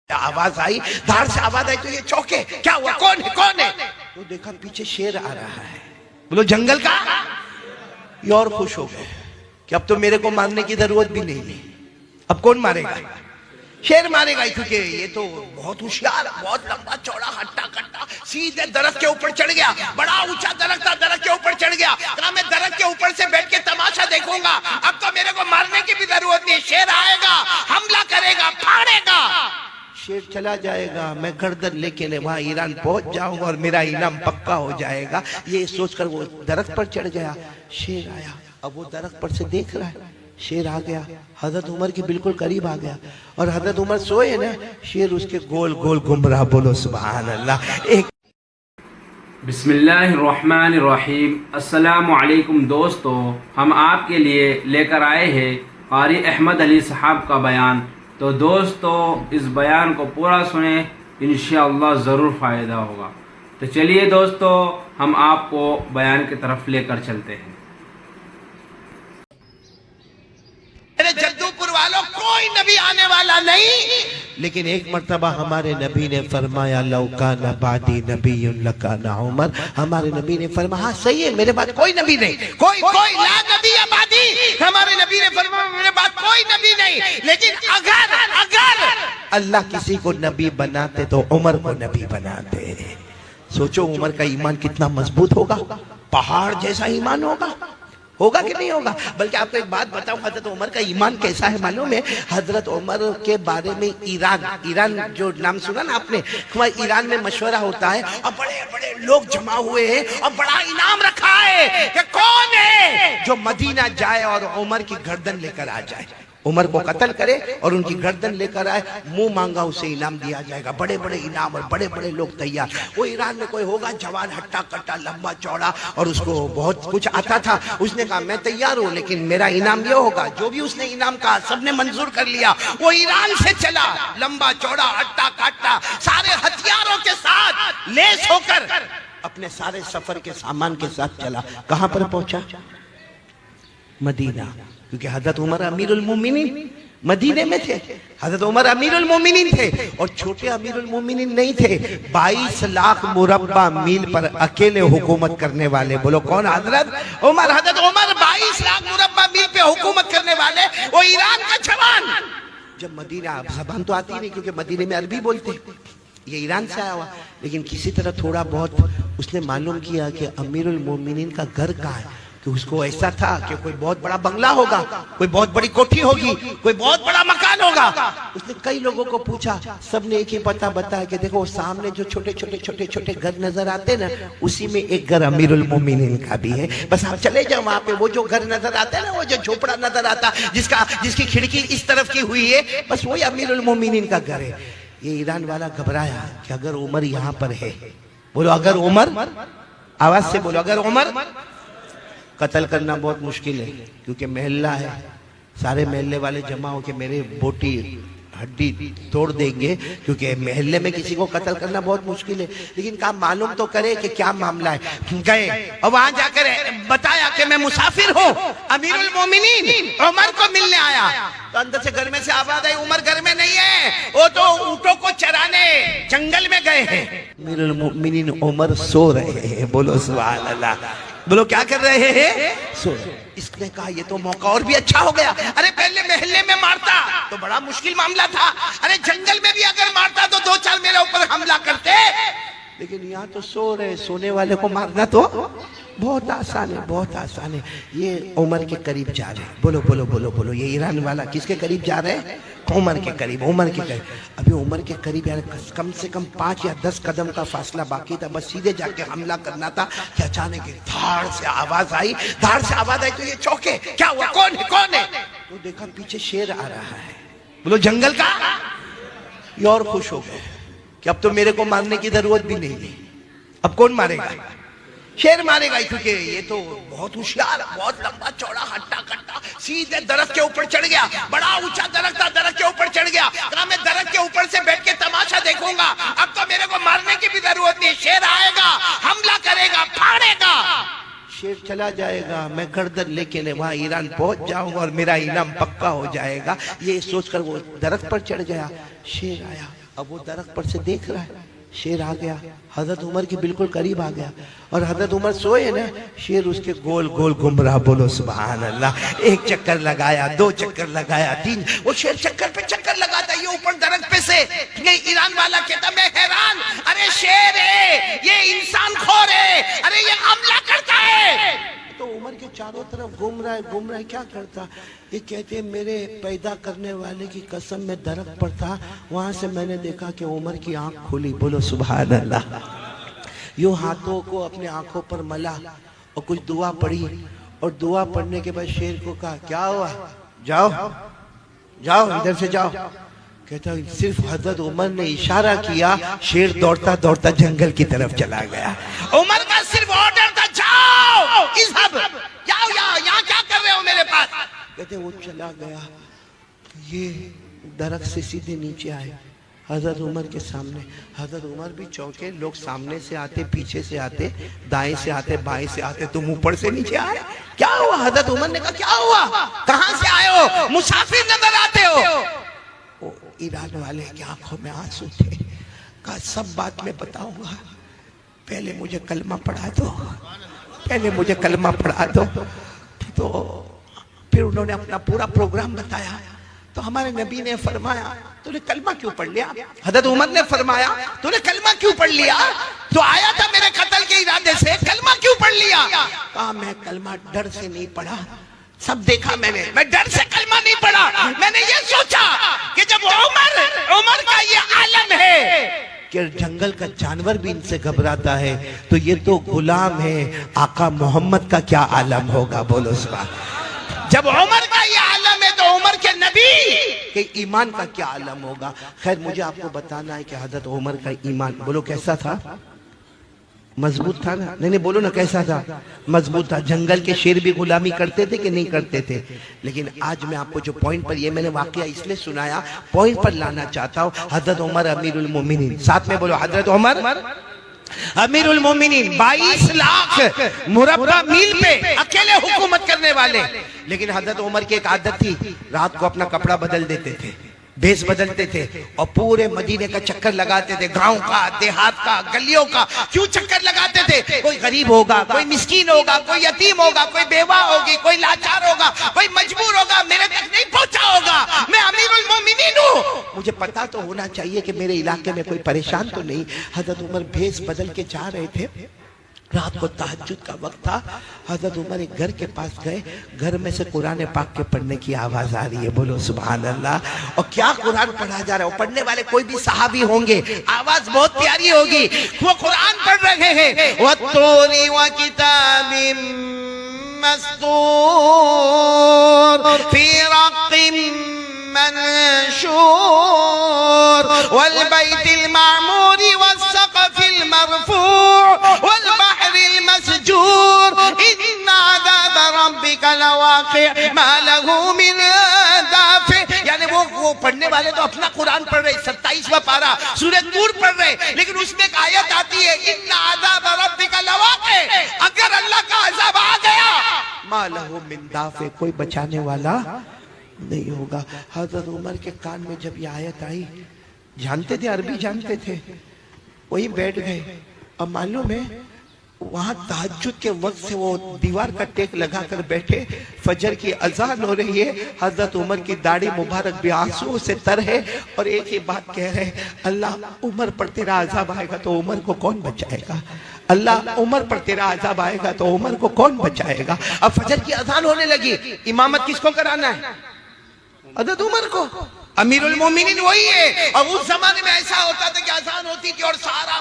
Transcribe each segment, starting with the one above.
आवाज आई, धार से आवाज आई तो ये चौके, क्या हुआ, कौन है कौन है? तो देखा पीछे शेर आ रहा है। बोलो जंगल का। ये और खुश हो गए कि अब तो मेरे को मारने की जरूरत भी नहीं है। अब कौन मारेगा? शेर मारेगा, क्योंकि ये तो बहुत होशियार, बहुत लंबा चौड़ा हट्टा कट्टा, सीधे दरख्त के ऊपर चढ़ गया। बड़ा ऊंचा दरख्त था, दरख्त के ऊपर चढ़ गया। कहा मैं दरख्त के ऊपर से बैठ के तमाशा देखूंगा, अब तो मेरे को मारने की भी जरूरत नहीं। शेर आएगा, हमला करेगा, फाड़ेगा। शेर चला जाएगा, मैं गर्दन लेके वहां ईरान पहुंच जाऊंगा और मेरा इनाम पक्का हो जाएगा। ये सोचकर वो दरख्त पर चढ़ गया। शेर आया, अब वो दरख्त पर से देख रहा है। शेर आ गया, हजरत उमर के बिल्कुल करीब आ गया और हजरत उमर सोए ना, शेर उसके गोल गोल घूम रहा। बोलो सुभान अल्लाह। एक बिस्मिल्लाहिर्रहमानिर्रहीम। अस्सलामु अलैकुम दोस्तों, हम आपके लिए लेकर आए हैं क़ारी अहमद अली साहब का बयान। तो दोस्तों इस बयान को पूरा सुने, इंशाअल्लाह ज़रूर फ़ायदा होगा। तो चलिए दोस्तों, हम आपको बयान की तरफ लेकर चलते हैं। जद्दूपुर वालों, कोई नबी आने वाला नहीं, लेकिन एक मर्तबा हमारे नबी ने फरमाया लौका नबादी नबी लकाना उमर। हमारे नबी ने फरमाया हाँ सही है, मेरे बाद कोई नबी नहीं, कोई ला नबी आबादी। हमारे नबी ने फरमाया मेरे बाद कोई नबी नहीं, लेकिन अगर अल्लाह किसी को नबी बनाते तो उमर को नबी बनाते। सोचो उमर का ईमान कितना मजबूत होगा, पहाड़ जैसा ईमान होगा कि नहीं होगा? बल्कि आपको एक बात बताऊं, हजरत उमर का ईमान कैसा है मालूम है? हजरत उमर के बारे में ईरान जो नाम सुना ना आपने, वहाँ ईरान में मशवरा होता है और बड़े बड़े लोग जमा हुए हैं और बड़ा इनाम रखा है कि कौन है जो मदीना जाए और उमर की गर्दन लेकर आ जाए, उमर को कत्ल करे और उनकी गर्दन लेकर आए, मुंह मांगा उसे इनाम दिया जाएगा। बड़े बड़े इनाम और बड़े बड़े लोग तैयार। वो ईरान में कोई होगा जवान हट्टा कट्टा लंबा चौड़ा और उसको बहुत कुछ आता था। उसने कहा मैं तैयार हूँ, लेकिन मेरा इनाम ये होगा। जो भी उसने इनाम कहा सबने मंजूर कर लिया। वो ईरान से चला, लंबा चौड़ा हट्टा कट्टा, सारे हथियारों के साथ लेस होकर अपने सारे सफर के सामान के साथ चला। कहां पर पहुंचा? मदीना, क्योंकि हजरत उमर अमीरुल मोमिनीन मदीने में थे। हजरत उमर अमीरुल मोमिनीन थे और छोटे अमीरुल मोमिनीन नहीं थे। 22 लाख मुरब्बा मील पर अकेले हुकूमत करने वाले। बोलो कौन? हजरत उमर। हजरत उमर 22 लाख मुरब्बा मील पे हुकूमत करने वाले, वो ईरान का जवान। जब मदीना, जबान तो आती नहीं क्योंकि मदीने में अरबी बोलते, ये ईरान से आया हुआ, लेकिन किसी तरह थोड़ा बहुत उसने मालूम किया कि अमीरुल मोमिनीन का घर कहाँ है। कि उसको ऐसा था कि कोई बहुत बड़ा बंगला होगा, कोई बहुत बड़ी कोठी होगी, कोई बहुत बड़ा मकान होगा। उसने कई लोगों को पूछा, सबने एक ही पता बताया कि देखो सामने जो छोटे छोटे घर नजर आते ना, उसी में एक घर अमीरुल मोमिनीन का भी है। बस आप चले जाओ वहां पे, वो जो घर नजर आता है ना, वो जो झोपड़ा नजर आता जिसकी खिड़की इस तरफ की हुई है, बस वही अमीरुल मोमिनीन का घर है। ये ईरान वाला घबराया कि अगर उमर यहाँ पर है, बोलो अगर उमर, आवाज से बोलो, अगर उमर, कत्ल करना बहुत मुश्किल है क्योंकि महल्ला है, सारे महल्ले वाले जमा होके मेरे बोटी हड्डी तोड़ देंगे, क्योंकि महल्ले में किसी को कत्ल करना बहुत मुश्किल है। लेकिन काम मालूम तो करे कि क्या मामला है। गए और वहां जाकर बताया कि मैं मुसाफिर हूँ, अमीरुल मोमिनीन उमर को मिलने आया। तो अंदर से घर में से आवाज आई, उमर घर में नहीं है, वो तो ऊंटों को चराने जंगल में गए हैं। अमीरुल मोमिनीन उमर सो रहे हैं। बोलो सुभान अल्लाह। बोलो क्या कर रहे हैं? सो। इसने कहा ये तो मौका और भी अच्छा हो गया। अरे पहले महल्ले में मारता तो बड़ा मुश्किल मामला था, अरे जंगल में भी अगर मारता तो 2-4 मेरे ऊपर हमला करते, लेकिन यहाँ तो सो रहे, सोने वाले को मारना तो बहुत आसान है, बहुत आसान है। ये उमर के करीब जा रहे हैं। बोलो बोलो बोलो बोलो। ये ईरान वाला किसके करीब जा रहे हैं? उमर के करीब, उमर के करीब। अभी उमर के करीब यार कम से कम 5 या 10 कदम का फासला बाकी था, बस सीधे जाके हमला करना था कि अचानक धाड़ से आवाज आई, धाड़ से आवाज आई तो ये चौके, क्या हुआ, कौन है कौन है? तो देखा पीछे शेर आ रहा है। बोलो जंगल का। ये और खुश हो गए कि अब तो मेरे को मारने की जरूरत भी नहीं है। अब कौन मारेगा? शेर मारेगा, क्योंकि ये तो बहुत होशियार, बहुत लंबा चौड़ा हट्टा कट्टा, सीधे दरख्त के ऊपर चढ़ गया। बड़ा ऊंचा दरख्त था, दरख्त के ऊपर चढ़ गया। कहा मैं दरख्त के ऊपर से बैठ के तमाशा देखूंगा, अब तो मेरे को मारने की भी जरूरत नहीं। शेर आएगा, हमला करेगा, फाड़ेगा। शेर चला जाएगा, मैं गर्दन लेके वहां ईरान पहुंच जाऊंगा और मेरा इनाम पक्का हो जाएगा। ये सोचकर वो दरख्त पर चढ़ गया। शेर आया, अब वो दरख्त पर से देख रहा है, शेर आ गया, हजरत उमर के बिल्कुल करीब आ गया और हजरत उमर सोए ना, शेर उसके गोल गोल घूम रहा। बोलो सुभान अल्लाह। एक चक्कर लगाया, 2 चक्कर लगाया, 3, वो शेर चक्कर पे चक्कर लगाता, ये ऊपर दरख्त पे से। ये ईरान वाला कहता मैं हैरान, अरे शेर है, ये इंसान खोर है, अरे ये हमला करता है। तो उमर के चारों तरफ घूम रहा है, क्या करता? ये कहते हैं मेरे पैदा करने वाले की कसम में दरख्त पर था, वहां से मैंने देखा कि उमर की आंख खुली। बोलो सुभान अल्लाह। यूं हाथों को अपने आंखों पर मला और कुछ दुआ पढ़ी और दुआ पढ़ने के बाद शेर को कहा क्या हुआ, जाओ जाओ इधर से जाओ। कहता सिर्फ हजरत उमर ने इशारा किया, शेर दौड़ता दौड़ता जंगल की तरफ चला गया। उमर का सिर्फ ऑर्डर था जाओ, जाओ यहाँ क्या कर रहे हो मेरे पास। कहते वो चला गया, ये दरख्त से सीधे नीचे आए हजरत उमर के सामने। हजरत उमर भी चौंके, लोग सामने से आते, पीछे से आते, दाएं से आते, बाएं से आते, तुम ऊपर से नीचे आए, क्या हुआ? हजरत उमर ने कहा क्या हुआ, कहां से आए हो, मुसाफिर नजर आते हो। वो ईरान वाले की आंखों में आंसू थे। कहा सब बात मैं बताऊंगा, पहले मुझे कलमा पढ़ा दो, पहले मुझे कलमा पढ़ा दो। तो फिर उन्होंने अपना पूरा प्रोग्राम बताया। तो हमारे नबी ने फरमाया तूने कलमा क्यों पढ़ लिया? हजरत उमर ने फरमाया तूने कलमा क्यों पढ़ लिया? तो आया था मेरे कत्ल के इरादे से, कलमा क्यों पढ़ लिया? कहा मैं कलमा डर से नहीं पढ़ा, सब देखा मैंने, मैं डर से कलमा नहीं पढ़ा। मैंने ये सोचा कि जब उमर का ये आलम है कि जंगल का जानवर भी इनसे घबराता है, तो ये तो गुलाम है, आका मोहम्मद का क्या आलम होगा। बोलो सुभान। जब उमर का ये आलम है तो उमर के नबी के ईमान का क्या आलम होगा। खैर मुझे आपको बताना है कि हजरत उमर का ईमान, बोलो कैसा था? मजबूत था ना? नहीं बोलो ना कैसा था? मजबूत था। जंगल के शेर भी गुलामी करते थे कि नहीं करते थे? लेकिन आज मैं आपको जो पॉइंट पर, ये मैंने वाकया इसलिए सुनाया, पॉइंट पर लाना चाहता हूँ। हजरत उमर अमीरुल मोमिनीन, साथ में बोलो हजरत उमर अमीरुल मोमिनीन, 22 लाख मुरब्बा मील पे अकेले हुकूमत करने वाले। लेकिन हजरत उमर की एक आदत थी, रात को अपना कपड़ा बदल देते थे, भेष बदलते थे और पूरे मदीने का चक्कर लगाते थे, गांव का, देहात का, गलियों का। क्यों चक्कर लगाते थे? कोई गरीब होगा, कोई मिस्कीन होगा, कोई यतीम होगा, कोई बेवा होगी, कोई लाचार होगा, कोई मजबूर होगा, मेरे तक नहीं पहुंचा होगा। मैं अमीरुल मोमिनीन हूँ, मुझे पता तो होना चाहिए कि मेरे इलाके में कोई परेशान तो नहीं। हजरत उमर भेष बदल के जा रहे थे, रात को तहज्जुद का वक्त था। हजरत उमर एक घर के पास गए, घर में से कुरान पाक के पढ़ने की आवाज आ रही है। बोलो सुभान अल्लाह। और क्या कुरान पढ़ा जा रहा है? पढ़ने वाले कोई भी सहाबी होंगे, आवाज बहुत प्यारी होगी। वो कुरान पढ़ रहे हैं, वत्तूरी व किताबिम मस्तूर फी रक़्क़िम मनशूर वल बैतिल मामूर वस्सक़फ़िल मरफ़ूअ वल बहरिल मस्जूर इन्ना अज़ाब रब्बिका लवाक़िअ मा लहू मिन दाफ़िअ। यानी वो पढ़ने वाले तो अपना कुरान पढ़ रहे, 27वां पारा सूरह नूर पढ़ रहे, लेकिन उसमें एक आयत आती है इन्ना अज़ाब रब्बिका लवाक़िअ, अगर अल्लाह का अज़ाब आ गया मा लहू मिन दाफ़िअ, कोई बचाने वाला नहीं होगा। हजरत उमर के कान में जब ये आयत आई, जानते थे, अरबी जानते थे, वही बैठ गए। अब मालूम है वहां तहज्जुद के वक्त से वो दीवार का टेक लगाकर बैठे, फजर की अजान हो रही है, हजरत उमर की दाढ़ी मुबारक भी आंसुओं से तर है और एक ही बात कह रहे, अल्लाह उमर पर तेरा अजाब आएगा तो उमर को कौन बचाएगा? अल्लाह उमर पर तेरा अजाब आएगा तो उमर को कौन बचाएगा? अब फजर की अजान होने लगी, इमामत किसको कराना है? हजरत उमर को। अमीरुल मोमिनीन वही है। और उस जमाने में ऐसा होता था कि अजान होती थी और सारा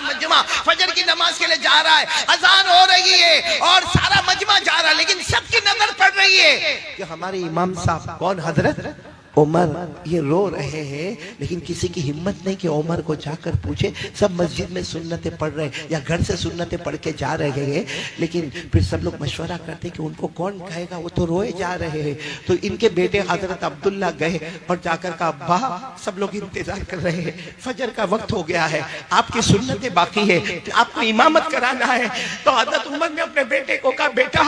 मजमा फजर की नमाज के लिए जा रहा है, अजान हो रही है और सारा मजमा जा रहा है, लेकिन सबकी नजर पड़ रही है कि हमारे इमाम साहब कौन? हजरत उमर। ये रो रहे हैं, लेकिन किसी की हिम्मत नहीं कि उमर को जाकर पूछे। सब मस्जिद में सुन्नतें पढ़ रहे हैं या घर से सुन्नतें पढ़ के जा रहे हैं, लेकिन फिर सब लोग मशवरा करते कि उनको कौन कहेगा, वो तो रोए जा रहे हैं। तो इनके बेटे हजरत अब्दुल्ला गए और जाकर कहा अब्बा सब लोग इंतजार कर रहे हैं, फजर का वक्त हो गया है, आपकी सुन्नतें बाकी है, आपको इमामत कराना है। तो हजरत उमर ने अपने बेटे को कहा बेटा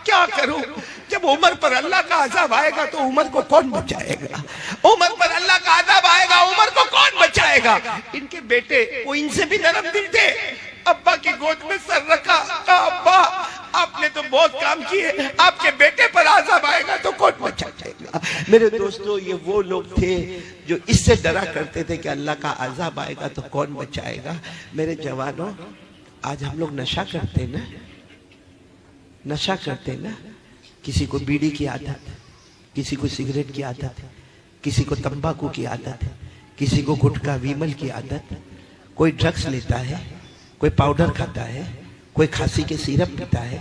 क्या करूं, जब उमर पर अल्लाह का अज़ाब आएगा तो उमर को कौन बचाएगा? उमर पर अल्लाह का अज़ाब आएगा, उमर को कौन बचाएगा? इनके बेटे वो इनसे भी नरम दिल थे। अब्बा की गोद में सर रखा, कहा अब्बा आपने तो बहुत काम किए, आपके बेटे पर अज़ाब आएगा तो कौन बचाएगा? मेरे दोस्तों, ये वो लोग थे जो इससे डरा करते थे कि अल्लाह का अज़ाब आएगा तो कौन बचाएगा। मेरे जवानों, आज हम लोग नशा करते ना, नशा करते ना। किसी को बीड़ी की आदत, किसी को सिगरेट की आदत, किसी को तंबाकू की आदत, किसी को गुटखा विमल की आदत, कोई ड्रग्स लेता है, कोई पाउडर खाता है, कोई खांसी के सिरप पीता है।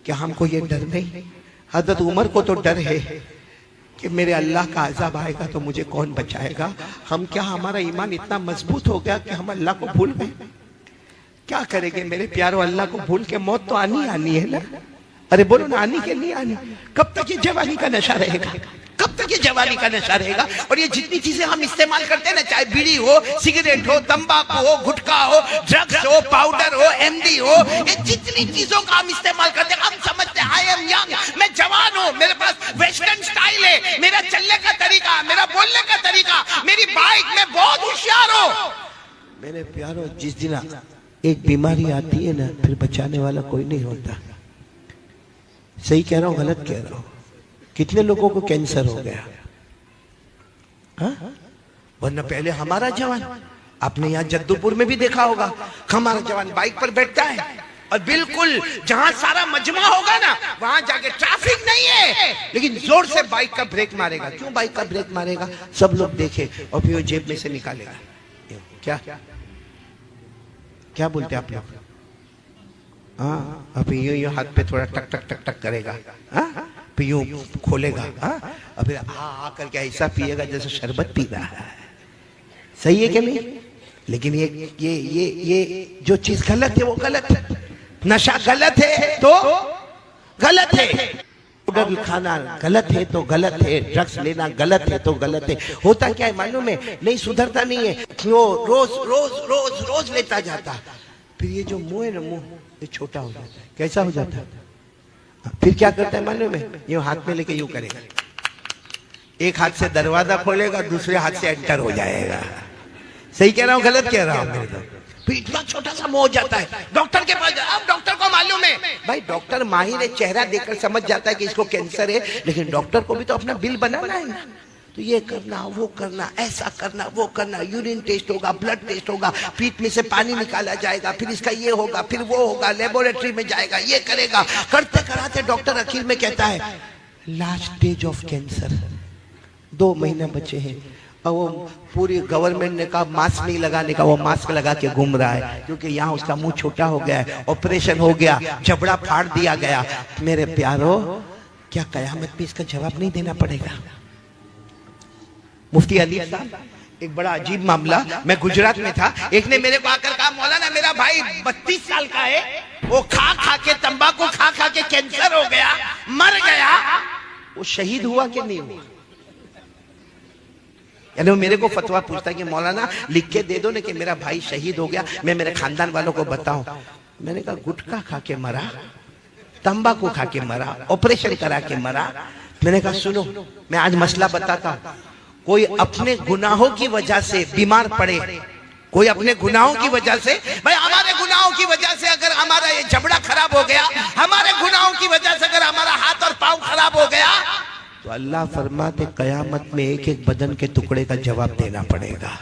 क्या हमको ये डर नहीं? हज़रत उमर को तो डर है कि मेरे अल्लाह का अज़ाब आएगा तो मुझे कौन बचाएगा। हम क्या, हमारा ईमान इतना मजबूत हो गया कि हम अल्लाह को भूल गए? क्या करेंगे मेरे प्यारों, अल्लाह को भूल के मौत तो आनी आनी है ना। अरे बोलो ना, आनी के लिए आनी। कब तक ये जवानी का नशा रहेगा? कब तक ये जवानी का नशा रहेगा? और ये जितनी चीजें हम इस्तेमाल करते हैं ना, चाहे बीड़ी हो, सिगरेट हो, तंबाकू हो, गुटखा हो, ड्रग्स हो, पाउडर हो, एमडी हो, ये जितनी चीजों का हम इस्तेमाल करते हैं, हम समझते हैं आई एम यंग, मैं जवान हूं, मेरे पास वेस्टर्न स्टाइल है, मेरा चलने का तरीका, मेरा बोलने का तरीका, मेरी बाइक, मैं बहुत होशियार हूं। मेरे प्यारों, जिस दिन एक बीमारी आती है ना, फिर बचाने वाला कोई नहीं होता। सही कह रहा हूं, गलत कह रहा हूं? कितने लोगों को कैंसर हो गया? हाँ? वरना पहले हमारा जवान, आपने यहाँ जद्दूपुर में भी देखा होगा, हमारा जवान बाइक पर बैठता है और बिल्कुल जहां सारा मजमा होगा ना, वहां जाके ट्रैफिक नहीं है, लेकिन जोर से बाइक का ब्रेक मारेगा। क्यों बाइक का ब्रेक मारेगा? सब लोग देखे, और फिर वो जेब में से निकालेगा। क्या क्या बोलते आप लोग? हाँ, अभी यूं हाथ पे थोड़ा टक टक टक टक करेगा, हाँ, फिर यूं खोलेगा, हाँ, और फिर हाँ करके ऐसा पिएगा जैसे शरबत पी रहा है। सही है कि नहीं? लेकिन ये जो चीज गलत है वो गलत है। नशा गलत है तो गलत है, पाउडर खाना गलत है तो गलत है, ड्रग्स लेना गलत है तो गलत है। होता क्या है मालूम है? नहीं सुधरता नहीं है, वो रोज रोज रोज रोज लेता जाता, फिर ये जो मुंह है ना, मुंह ये छोटा हो जाता है। कैसा हो जाता है? फिर क्या करता है मालूम है? ये हाथ में लेके यूं करेगा, एक हाथ से दरवाजा खोलेगा, दूसरे हाथ से एंटर हो जाएगा। सही कह रहा हूँ, गलत कह रहा हूँ मेरे दोस्त? फिर इतना छोटा सा मुंह हो जाता है। डॉक्टर के पास, अब डॉक्टर को मालूम है भाई, डॉक्टर माहिर है, चेहरा देखकर समझ जाता है कि इसको कैंसर है, लेकिन डॉक्टर को भी तो अपना बिल बनाना है ना। तो ये करना, वो करना, ऐसा करना, वो करना, यूरिन टेस्ट होगा, ब्लड टेस्ट होगा, पीठ में से पानी निकाला जाएगा, फिर इसका ये होगा, फिर वो होगा, लेबोरेटरी में जाएगा, ये करेगा। करते कराते डॉक्टर आखिर में कहता है लास्ट स्टेज ऑफ कैंसर, 2 महीने बचे हैं। और वो पूरी गवर्नमेंट ने कहा मास्क नहीं लगाने का, वो मास्क लगा के घूम रहा है, क्योंकि यहाँ उसका मुंह छोटा हो गया है, ऑपरेशन हो गया, जबड़ा फाड़ दिया गया। मेरे प्यारो, क्या कयामत में इसका जवाब नहीं देना पड़ेगा? मुफ्ती अली साहब, एक बड़ा अजीब मामला, मैं गुजरात में था, एक ने मेरे को आकर कहा मौलाना मेरा भाई 32 साल का है, वो खा खा के, तंबाकू खा खा के कैंसर हो गया, मर गया। वो शहीद हुआ कि नहीं हुआ? यानी वो मेरे को फतवा पूछता है कि मौलाना लिख के दे दो ना कि मेरा भाई शहीद हो गया, मैं मेरे खानदान वालों को बताऊं। मैंने कहा गुटखा खा के मरा, तंबाकू खा के मरा, ऑपरेशन करा के मरा। मैंने कहा सुनो, मैं आज मसला बताता हूं। कोई अपने गुनाहों की वजह से बीमार पड़े, कोई अपने गुनाहों की वजह से, भाई हमारे गुनाहों की वजह से अगर हमारा ये जबड़ा खराब हो गया, हमारे गुनाहों की वजह से अगर हमारा हाथ और पांव खराब हो गया, तो अल्लाह फरमाते कयामत में एक एक बदन के टुकड़े का जवाब देना पड़ेगा।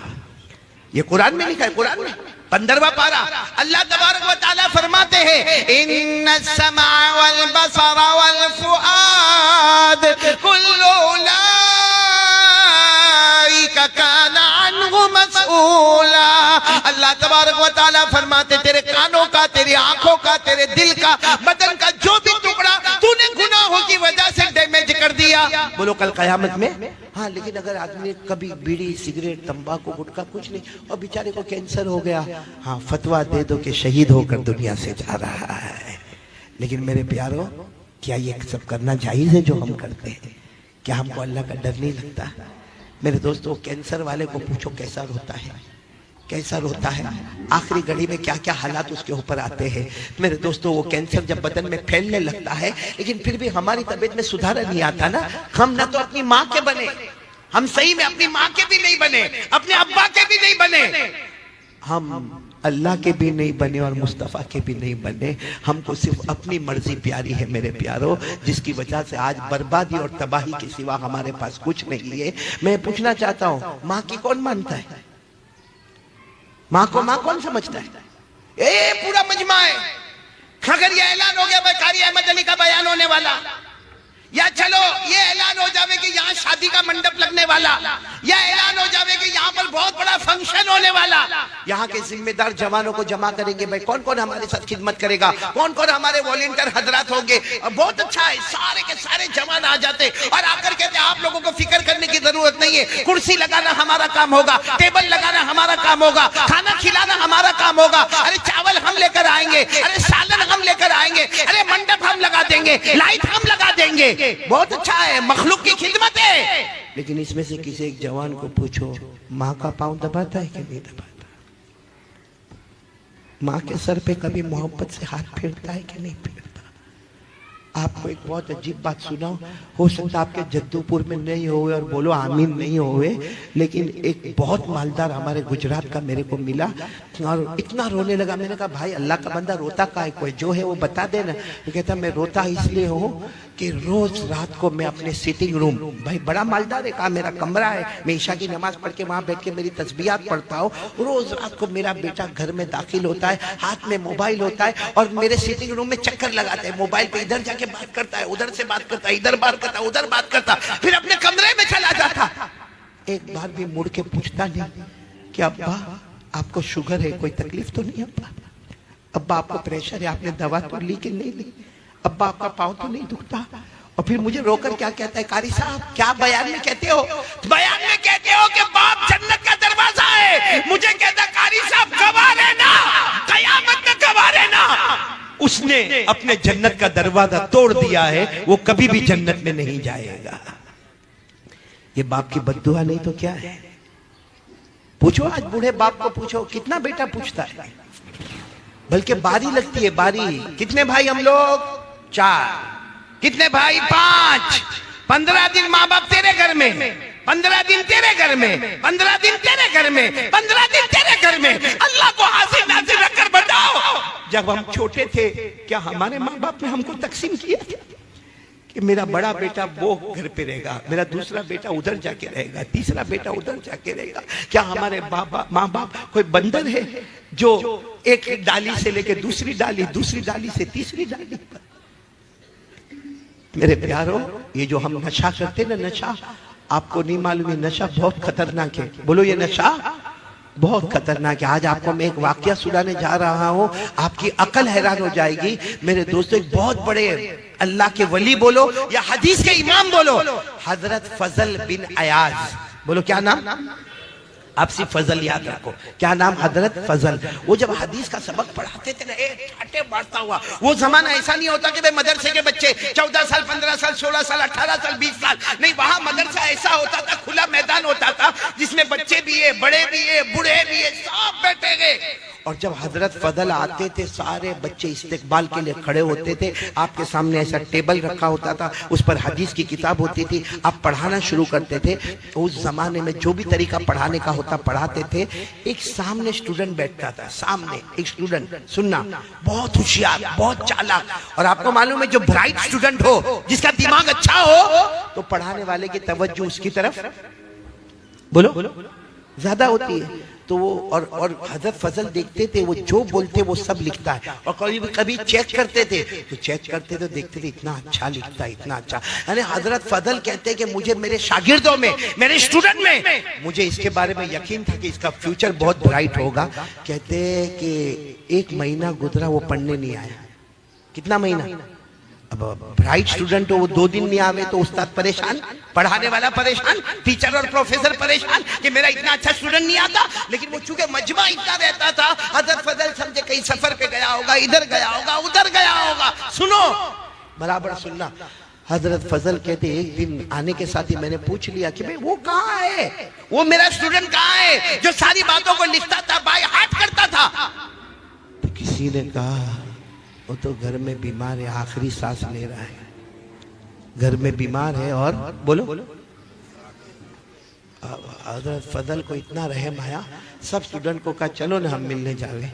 ये कुरान में लिखा है, कुरान में 15वां पारा, अल्लाह तबारक व तआला फरमाते हैं इन्नस समा वल बसर वल फुआद कुल्लु उलाइका काना अन्हु मसऊला। अल्लाह तबारक व तआला फरमाते तेरे कानों का, तेरी आंखों का, तेरे दिल का, बदन का जो भी टुकड़ा तूने गुनाहों की वजह से डैमेज कर दिया, बोलो कल कयामत में। हाँ, लेकिन अगर आदमी कभी बीड़ी, सिगरेट, तंबाकू, गुटखा कुछ नहीं, और बेचारे को कैंसर हो गया, हाँ फतवा दे दो कि शहीद होकर दुनिया से जा रहा है। लेकिन मेरे प्यारों, क्या ये सब करना जायज है जो हम करते हैं? क्या हमको अल्लाह का डर नहीं लगता? मेरे दोस्तों, कैंसर वाले को पूछो कैसा रोता है, कैसा रोता है, आखिरी घड़ी में क्या क्या हालात उसके ऊपर आते हैं। मेरे दोस्तों, वो कैंसर जब बदन में फैलने लगता है, लेकिन फिर भी हमारी तबीयत में सुधार नहीं आता ना। हम ना तो अपनी माँ के बने, हम सही में अपनी माँ के भी नहीं बने, अपने अब्बा के भी नहीं बने, हम अल्लाह के भी नहीं बने और मुस्तफ़ा के भी नहीं बने। हमको सिर्फ अपनी मर्जी प्यारी है मेरे प्यारों, जिसकी वजह से आज बर्बादी और तबाही के सिवा हमारे पास कुछ नहीं है। मैं पूछना चाहता हूँ, माँ की कौन मानता है? माँ को माँ कौन समझता है? ए पूरा मजमा है। अगर ये ऐलान हो गया भाई कारी अहमद अली का बयान होने वाला, या चलो ये ऐलान हो जावे कि यहाँ शादी का मंडप लगने वाला, या ऐलान हो जावे कि यहाँ पर बहुत बड़ा फंक्शन होने वाला, यहाँ के जिम्मेदार जवानों को जमा करेंगे, भाई कौन कौन हमारे साथ खिदमत करेगा, कौन कौन हमारे वॉलंटियर हजरात होंगे। बहुत अच्छा है, सारे के सारे जवान आ जाते और आकर कहते आप लोगों को फिक्र करने की जरूरत नहीं है, कुर्सी लगाना हमारा काम होगा, टेबल लगाना हमारा काम होगा, खाना खिलाना हमारा काम होगा। अरे चावल हम लेकर आएंगे, अरे सालन हम लेकर आएंगे, अरे मंडप हम लगा देंगे, लाइट हम लगा देंगे। बहुत अच्छा है, मखलूक की खिदमत है। लेकिन इसमें से किसी एक जवान को पूछो, माँ का पांव दबाता है कि नहीं दबाता? माँ के सर पे कभी मोहब्बत से हाथ फेरता है कि नहीं फेरता? आपको एक बहुत अजीब बात सुनाओ, हो सकता आपके जद्दूपुर में नहीं होवे और बोलो आमीन नहीं होवे, लेकिन एक बहुत मालदार हमारे गुजरात का मेरे को मिला और इतना रोने लगा। मैंने कहा भाई अल्लाह का बंदा रोता काहे को है, जो है वो बता देना। तो कहता मैं रोता इसलिए हूँ कि रोज रात को मैं अपने सिटिंग रूम, भाई बड़ा मालदार है, कहा मेरा कमरा है, मैं ईशा की नमाज पढ़ के वहां बैठ के मेरी तस्बीहात पढ़ता हूँ। रोज रात को मेरा बेटा घर में दाखिल होता है, हाथ में मोबाइल होता है और मेरे सिटिंग रूम में चक्कर लगाता है, मोबाइल पे इधर जाके बात करता है, उधर से बात करता है, इधर बात करता है, उधर बात करता, फिर अपने कमरे में चला जाता। एक बार भी मुड़ के पूछता नहीं कि अब्बा आपको शुगर है, कोई तकलीफ तो नहीं? अब्बा आपको प्रेशर है, आपने दवा तो ली कि नहीं ली? अब्बा आपका पाँव तो नहीं दुखता? और फिर मुझे रोकर क्या कहता है, कारी साहब क्या बयान में कहते हो? बयान में कहते हो कि बाप जन्नत का दरवाजा है। मुझे कहता कारी साहब गवाह रहना, कयामत में गवाह रहना, उसने अपने जन्नत का दरवाजा तोड़ दिया है, वो कभी भी जन्नत में नहीं जाएगा। ये बाप की बद्दुआ नहीं तो क्या है? पूछो आज बूढ़े बाप को पूछो, कितना बेटा पूछता है? बल्कि बारी लगती है, बारी। कितने भाई हम लोग? 4। कितने भाई? 5। 15 दिन माँ बाप तेरे घर में, 15 दिन तेरे घर में, 15 दिन तेरे घर में, 15 दिन तेरे घर में। अल्लाह को हाजिर नाजिर रखकर बताओ, जब हम छोटे थे क्या हमारे माँ बाप ने हमको तकसीम किया कि मेरा बड़ा बेटा वो घर पे रहेगा, मेरा दूसरा बेटा उधर जाके रहेगा, तीसरा बेटा उधर जाके रहेगा? क्या हमारे माँ बाप कोई बंदर है जो एक डाली से लेके दूसरी डाली, दूसरी डाली से तीसरी डाली पर? मेरे प्यारो, ये जो हम नशा करते ना, नशा आपको नहीं मालूम, ये नशा बहुत खतरनाक है। बोलो ये नशा बहुत खतरनाक है। आज आपको मैं एक वाकया सुनाने जा रहा हूँ, आपकी अकल हैरान हो जाएगी। मेरे दोस्तों, एक बहुत बड़े अल्लाह के वली बोलो या हदीस के इमाम बोलो, हजरत फजल बिन अयाज, बोलो क्या नाम? आप सिर्फ फजल याद रखो, क्या नाम? हजरत फजल। वो जब हदीस का सबक पढ़ाते थे ना, ठाटे मारता हुआ, वो जमाना ऐसा नहीं होता कि भाई मदरसे के बच्चे 14 साल, 15 साल, 16 साल, 18 साल, 20 साल, नहीं, वहां मदरसा ऐसा होता था, खुला मैदान होता था जिसमें बच्चे भी है, बड़े भी है, बूढ़े भी है, सब बैठे गए। और जब हजरत फजल आते थे, सारे बच्चे इस्तेकबाल के लिए खड़े होते थे। आपके सामने ऐसा टेबल रखा होता था, उस पर हदीस की किताब होती थी, आप पढ़ाना शुरू करते थे। उस जमाने में जो भी तरीका पढ़ाने का होता पढ़ाते थे। एक सामने स्टूडेंट बैठता था, सामने एक स्टूडेंट, सुनना, बहुत होशियार, बहुत चालाक, और आपको मालूम है जो ब्राइट स्टूडेंट हो, जिसका दिमाग अच्छा हो, तो पढ़ाने वाले की तवज्जो उसकी तरफ बोलो ज्यादा होती है। तो वो और हजरत फजल देखते थे, वो जो बोलते वो सब लिखता है। और कभी चेक करते थे, तो चेक करते तो देखते थे इतना अच्छा लिखता है, इतना अच्छा। यानी हजरत फजल कहते कि मुझे मेरे शागिर्दों में, मेरे स्टूडेंट में, मुझे इसके बारे में यकीन था कि इसका फ्यूचर बहुत ब्राइट होगा। कहते कि 1 महीना गुजरा, वो पढ़ने नहीं आया। कितना महीना? अब ब्राइट स्टूडेंट हो, वो 2 दिन नहीं आवे तो उस्ताद परेशान, पढ़ाने वाला परेशान, टीचर और प्रोफेसर परेशान कि मेरा इतना अच्छा स्टूडेंट नहीं आता। लेकिन वो चूंकि मजमा इतना रहता था, हजरत फजल समझे कहीं सफर पे गया होगा, इधर गया होगा, उधर गया होगा। सुनो, बराबर सुनना, हजरत फजल कहते एक दिन आने के साथ ही मैंने पूछ लिया कि भाई वो कहाँ है, वो मेरा स्टूडेंट कहाँ है जो सारी बातों को लिखता था, बाय हार्ट करता था। तो किसी ने कहा वो तो घर में बीमार है, आखिरी सांस ले रहा है, घर में बीमार है। और बोलो हजरत फजल को इतना रहम आया, सब स्टूडेंट को कहा चलो ना हम मिलने जावे,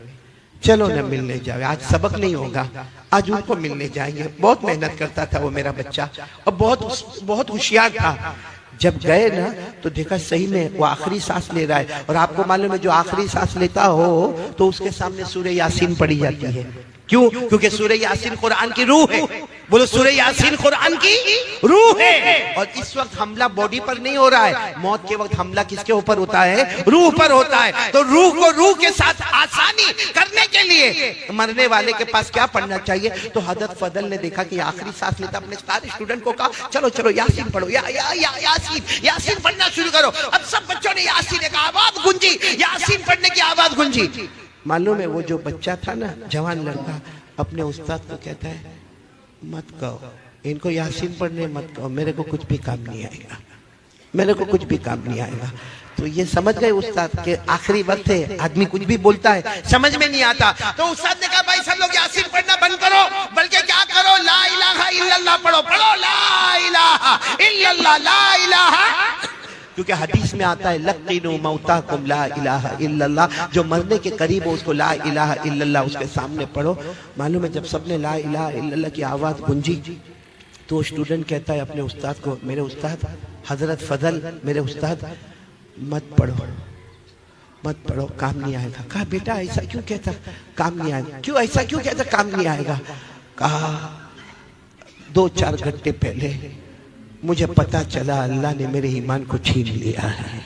चलो ना मिलने जावे, आज सबक नहीं होगा, आज उनको मिलने जाएंगे। बहुत मेहनत करता था वो मेरा बच्चा और बहुत होशियार था। जब गए ना तो देखा सही में वो आखिरी सांस ले रहा है। और आपको मालूम है जो आखिरी सांस लेता हो तो उसके सामने सूरह यासीन पढ़ी जाती है। क्यों? क्योंकि सूरह यासीन कुरान की रूह है। बोलो सूरह यासीन कुरान की रूह है। और इस वक्त हमला बॉडी पर नहीं हो रहा है, मौत के वक्त हमला किसके ऊपर होता है? रूह पर होता है। तो रूह को रूह के साथ आसानी करने के लिए मरने वाले के पास क्या पढ़ना चाहिए? तो हजरत फजल ने देखा कि आखिरी सांस लेता, अपने सारे स्टूडेंट को कहा चलो चलो यासीन पढ़ो, यासीन पढ़ना शुरू करो। अब सब बच्चों ने यासीन का आवाज गूंजी, यासीन पढ़ने की आवाज गूंजी। मालूम है वो जो बच्चा था ना, जवान लड़का, अपने उस्ताद को कहता है मत कहो इनको यासीन पढ़ने, मत कहो, मेरे को कुछ भी काम नहीं आएगा, मेरे को कुछ भी काम नहीं आएगा। तो ये समझ गए उस्ताद के आखिरी वक्त है, आदमी कुछ भी बोलता है समझ में नहीं आता। तो उस्ताद ने कहा भाई सब लोग यासीन पढ़ना बंद करो, बल्कि क्या करो ला इलाहा इल्लल्लाह पढ़ो, पढ़ो ला इलाहा इल्लल्लाह, ला इलाहा। क्योंकि हदीस में आता है लक़िनु मौताकुम ला इलाहा इल्लल्लाह, जो मरने के करीब हो उसको ला इलाहा इल्लल्लाह उसके सामने पढ़ो। मालूम है जब सबने ला इलाहा इल्लल्लाह की आवाज गूंजी तो स्टूडेंट कहता है अपने उस्ताद को, मेरे उस्ताद हजरत फजल, मेरे उस्ताद मत पढ़ो, मत पढ़ो, काम नहीं आएगा। कहा बेटा ऐसा क्यों कहता, काम नहीं आएगा? क्यों ऐसा क्यों कहता काम नहीं आएगा? कहा 2-4 घंटे पहले मुझे पता चला अल्लाह ने मेरे ईमान को छीन लिया है,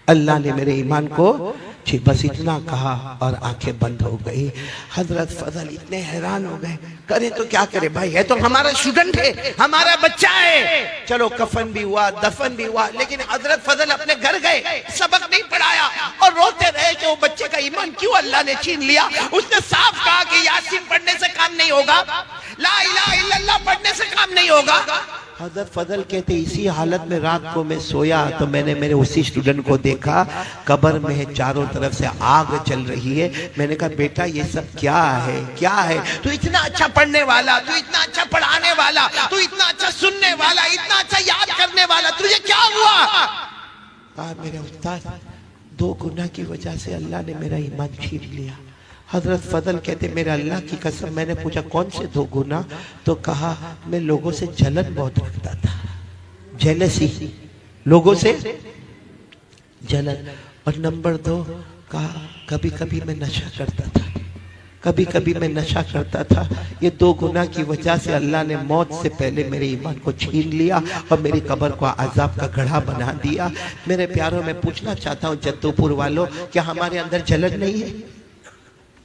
अल्लाह ने मेरे ईमान को छीन, बस इतना कहा और आंखें बंद हो गई। हजरत फजल इतने हैरान हो गए, करे तो क्या करे भाई, है तो हमारा स्टूडेंट है, हमारा बच्चा है। चलो कफन भी हुआ, दफन भी हुआ, लेकिन हजरत फजल अपने घर गए, सबक नहीं पढ़ाया और रोते रहे कि वो बच्चे का ईमान क्यों अल्लाह ने छीन लिया। उसने साफ कहा कि यासीन पढ़ने से काम नहीं होगा, ला इलाहा इल्लल्लाह पढ़ने से काम नहीं होगा। हजरत फजल कहते इसी हालत में रात को मैं सोया तो मैंने मेरे उसी स्टूडेंट को देखा, कब्र में चारों तरफ से आग चल रही है। मैंने कहा बेटा ये सब क्या है, क्या है? तू इतना अच्छा पढ़ने वाला, तू इतना अच्छा पढ़ाने वाला, तू इतना अच्छा सुनने वाला, इतना अच्छा याद करने वाला, तुझे क्या हुआ? कहा मेरे उस्ताद 2 गुनाह की वजह से अल्लाह ने मेरा ईमान छीन लिया। हजरत फजल कहते मेरे अल्लाह की कसम, मैंने पूछा कौन से 2 गुनाह? तो कहा मैं लोगों से जलन बहुत रखता था, जेलसी, लोगों से जलन। और नंबर 2 कहा कभी कभी मैं नशा करता था, कभी कभी मैं नशा करता था। ये 2 गुनाह की वजह से अल्लाह ने मौत से पहले मेरे ईमान को छीन लिया और मेरी कब्र को अजाब का गढ़ा बना दिया। मेरे प्यारों में पूछना चाहता हूँ जद्दोपुर वालों, क्या हमारे अंदर जलन नहीं है?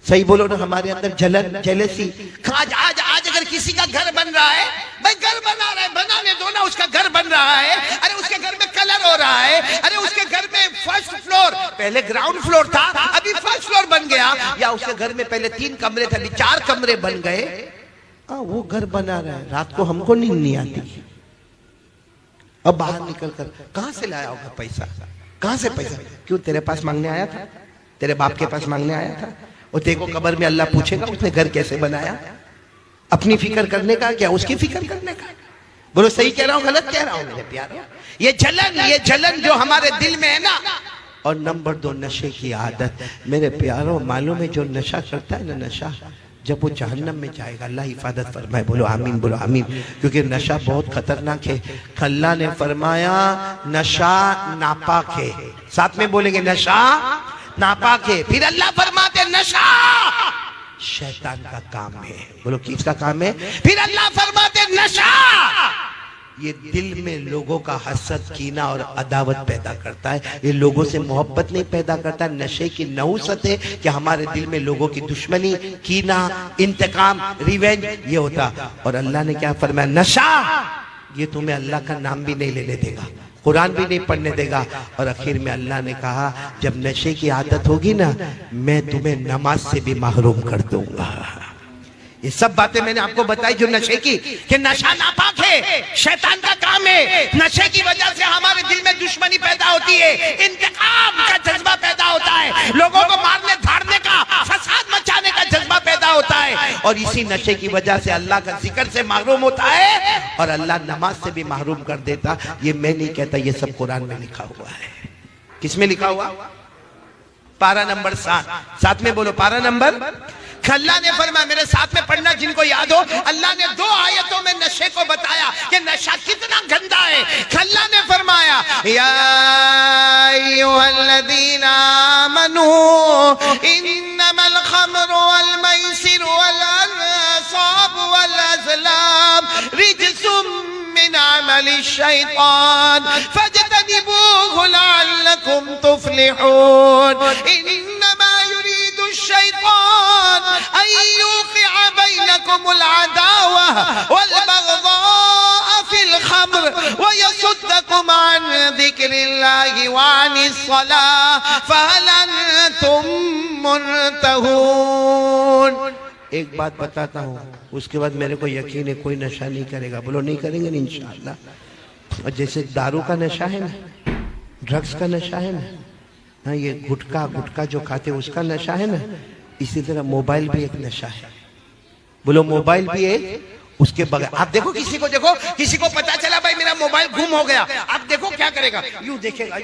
सही बोलो ना, हमारे अंदर जलन, जेलसी। आज आज आज अगर किसी का घर बन रहा है, भाई घर बना रहा है, बनाने दो ना, उसका घर बन रहा है, अरे उसके घर में कलर हो रहा है, अरे उसके घर में फर्स्ट फ्लोर, पहले ग्राउंड फ्लोर था अभी फर्स्ट फ्लोर बन गया, या उसके घर में पहले 3 कमरे थे अभी 4 कमरे बन गए। वो घर बना रहा है, रात को हमको नींद नहीं आती। अब बाहर निकल कर कहां से लाया होगा पैसा, कहां से पैसा? क्यों तेरे पास मांगने आया था, तेरे बाप के पास मांगने आया था? और देखो कब्र में अल्लाह पूछेगा उसने घर कैसे बनाया? अपनी फिक्र करने का क्या, उसकी फिक्र करने का? बोलो सही कह रहा हूं गलत कह रहा हूं मेरे प्यारों? ये जलन जो हमारे दिल में है ना। और नंबर 2 नशे की आदत। मेरे प्यारों मालूम है जो नशा करता है ना, नशा जब वो जहन्नम में जाएगा, अल्लाह हिफाजत फरमाए, बोलो आमीन, बोलो आमीन। क्योंकि नशा बहुत खतरनाक है। अल्लाह ने फरमाया नशा नापाक है, साथ में बोलेंगे नशा नापाक है। फिर अल्लाह फरमाते नशा शैतान का काम है, बोलो किसका काम है? फिर अल्लाह फरमाते नशा ये दिल में लोगों का हसद, कीना और अदावत पैदा करता है। ये लोगों से मोहब्बत नहीं पैदा करता। नशे की नहुसत है कि हमारे दिल में लोगों की दुश्मनी, कीना, इंतकाम, रिवेंज ये होता। और अल्लाह ने क्या फरमाया? नशा ये तुम्हें अल्लाह का नाम भी नहीं लेने देगा, कुरान भी नहीं पढ़ने देगा। और आखिर में अल्लाह ने कहा जब नशे की आदत होगी ना, मैं तुम्हें नमाज से भी महरूम कर दूंगा। ये सब बातें मैंने आपको बताई जो नशे की, कि नशा नापाक है, शैतान का काम है। नशे की वजह से हमारे दिल में दुश्मनी पैदा होती है, इंतकाम का जज्बा पैदा होता है, लोगों को मारने धाड़ने का, फसाद मचाने का जज्बा पैदा होता है। और इसी नशे की वजह से अल्लाह का जिक्र से महरूम होता है और अल्लाह नमाज से भी महरूम कर देता। ये मैं नहीं कहता, ये सब कुरान में लिखा हुआ है। किसमें लिखा हुआ? पारा नंबर 7 में बोलो, पारा नंबर। अल्लाह ने फरमाया, मेरे साथ में पढ़ना जिनको याद हो, अल्लाह ने 2 आयतों में नशे को बताया कि नशा कितना गंदा है। अल्लाह ने फरमाया, या अय्युहल्लज़ीना आमनू इन्नमल खम्रु वल मैसिरु वल अंसाबु वल अज़लाम रिज्सुम मिन अमलि शैतान फज्तनिबूहु लअल्लकुम तुफ्लिहून। इन्नमा युरीदु शैतान अन युक़िअ बैनकुमुल अदावा वल बग़ज़ाअ फिल खम्र व यसुद्दकुम अन ज़िक्रिल्लाहि व अनिस सलाह फहल अंतुम मुंतहून। एक बात बताता हूँ, उसके बाद मेरे को यकीन है कोई नशा नहीं करेगा। बोलो नहीं करेंगे ना इंशाअल्लाह। और जैसे दारू का नशा है ना, ड्रग्स का नशा है ना, हाँ ये गुटखा जो खाते उसका नशा है ना, इसी तरह मोबाइल भी एक नशा है। बोलो मोबाइल भी एक, उसके बगैर आप देखो, किसी को पता चला भाई मेरा मोबाइल गुम हो गया, आप देखो क्या करेगा, यूं देखेगा,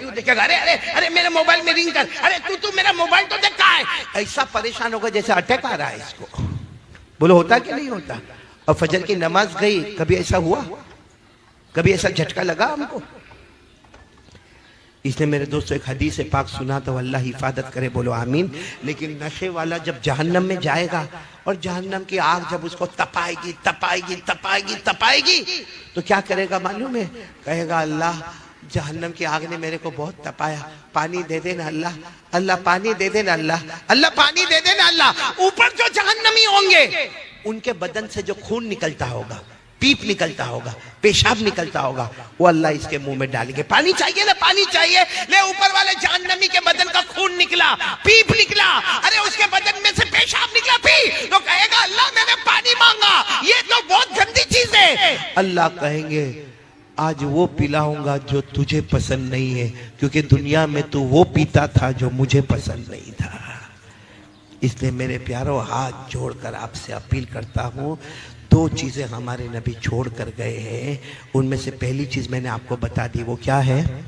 अरे अरे अरे मेरे मोबाइल में रिंग कर, अरे तू मेरा मोबाइल तो देख कहाँ है। ऐसा परेशान होगा जैसे अटैक आ रहा है इसको। बोलो होता कि नहीं होता? और फजर की नमाज गई, कभी ऐसा हुआ? कभी ऐसा झटका लगा हमको? इसने मेरे दोस्तों एक हदीस पाक सुना तो अल्लाह हिफाजत करे, बोलो आमीन। लेकिन नशे वाला जब जहन्नम में जाएगा और जहन्नम की आग जब उसको तपाएगी तपाएगी तपाएगी तपाएगी तो क्या करेगा मालूम है? कहेगा अल्लाह जहन्नम की आग ने मेरे को बहुत तपाया, पानी दे देना अल्लाह, अल्लाह पानी दे देना अल्लाह, अल्लाह पानी दे देना अल्लाह। ऊपर जो जहन्नमी होंगे उनके बदन से जो खून निकलता होगा, पीप निकलता होगा, पेशाब निकलता होगा, वो अल्लाह इसके मुंह में डालेंगे। पानी चाहिए ना, पानी चाहिए, ले ऊपर वाले जहन्नमी के बदन का खून निकला, पीप निकला, अरे उसके बदन में से पेशाब निकला, पी तो कहेगा अल्लाह मैंने पानी मांगा, ये तो बहुत गंदी चीज है। अल्लाह कहेंगे आज वो पिलाऊंगा जो तुझे पसंद नहीं है, क्योंकि दुनिया में तू वो पीता था जो मुझे पसंद नहीं था। इसलिए मेरे प्यारों, हाथ जोड़कर आपसे अपील करता हूँ, 2 चीजें हमारे नबी छोड़ कर गए हैं, उनमें से पहली चीज मैंने आपको बता दी। वो क्या है?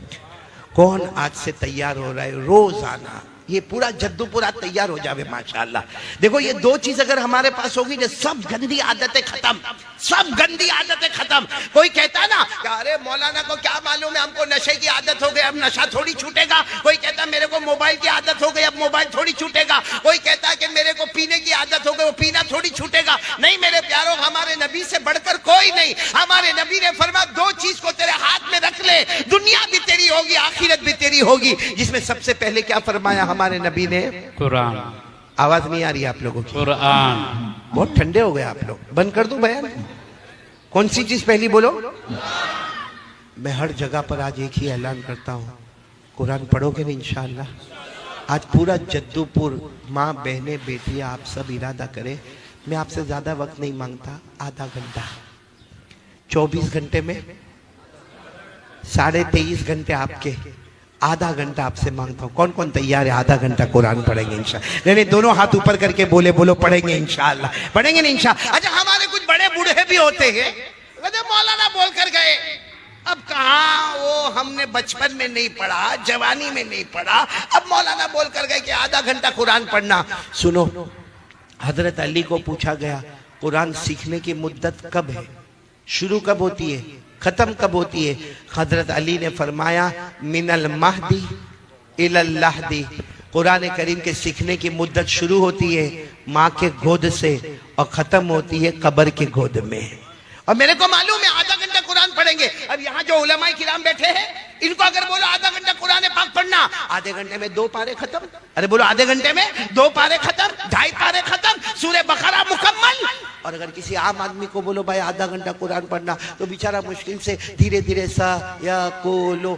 कौन आज से तैयार हो रहा है रोजाना ये पूरा जद्दू पूरा तैयार हो जावे माशाअल्लाह। देखो ये 2 चीज अगर हमारे पास होगी ना, सब गंदी आदतें खत्म, सब गंदी आदतें खत्म। कोई कहता ना अरे मौलाना को क्या मालूम है, हमको नशे की आदत हो गई, अब नशा थोड़ी छूटेगा। कोई कहता मेरे को मोबाइल की आदत हो गई, अब मोबाइल थोड़ी छूटेगा। कोई कहता कि मेरे को पीने की आदत हो गई, वो पीना थोड़ी छूटेगा। नहीं मेरे प्यारों, हमारे नबी से बढ़कर कोई नहीं। हमारे नबी ने फरमाया 2 चीज को तेरे हाथ में रख ले, दुनिया भी तेरी होगी, आखिरत भी तेरी होगी। जिसमें सबसे पहले क्या फरमाया हमारे नबी ने? कुरान। आवाज नहीं आ रही आप लोगों की? कुरान। बहुत ठंडे हो गए आप लोग, बंद कर दूं बयान? कौन सी चीज पहली बोलो? मैं हर जगह पर आज एक ही ऐलान करता हूं, कुरान पढ़ोगे ना इंशाअल्लाह। आज पूरा जद्दूपुर, माँ बहनें बेटियां आप सब इरादा करें, मैं आपसे ज्यादा वक्त नहीं मांगता, आधा घंटा, 24 घंटे में 23.5 घंटे आपके, आधा घंटा आपसे मांगता हूँ। कौन कौन तैयार है? आधा घंटा कुरान पढ़ेंगे इंशाअल्लाह। नहीं दोनों हाथ ऊपर करके बोलो पढ़ेंगे इंशाअल्लाह, पढ़ेंगे नहीं इंशाअल्लाह। अच्छा हमारे कुछ बड़े बूढ़े भी होते हैं, मौलाना बोल कर गए, अब कहाँ वो हमने बचपन में नहीं पढ़ा, जवानी में नहीं पढ़ा, अब मौलाना बोल कर गए कि आधा घंटा कुरान पढ़ना। सुनो, हजरत अली को पूछा गया कुरान सीखने की मुद्दत कब है, शुरू कब होती है, खत्म कब होती है? हजरत अली ने फरमाया मिनल महदी इलल लहदी। कुरान करीम के सीखने की मुद्दत शुरू होती है माँ के गोद से और खत्म होती है कब्र के गोद में। और मेरे को मालूम है आधा घंटा कुरान पढ़ेंगे। अब यहाँ जो उलमाए किराम बैठे हैं, इनको अगर बोलो आधा घंटा कुरान पाक पढ़ना, आधे घंटे में 2 पारे खत्म। अरे बोलो, आधे घंटे में 2 पारे खत्म, 2.5 पारे खत्म, सूरह बकरा मुकम्मल। और अगर किसी आम आदमी को बोलो भाई आधा घंटा कुरान पढ़ना, तो बेचारा मुश्किल से धीरे धीरे सा या कोलो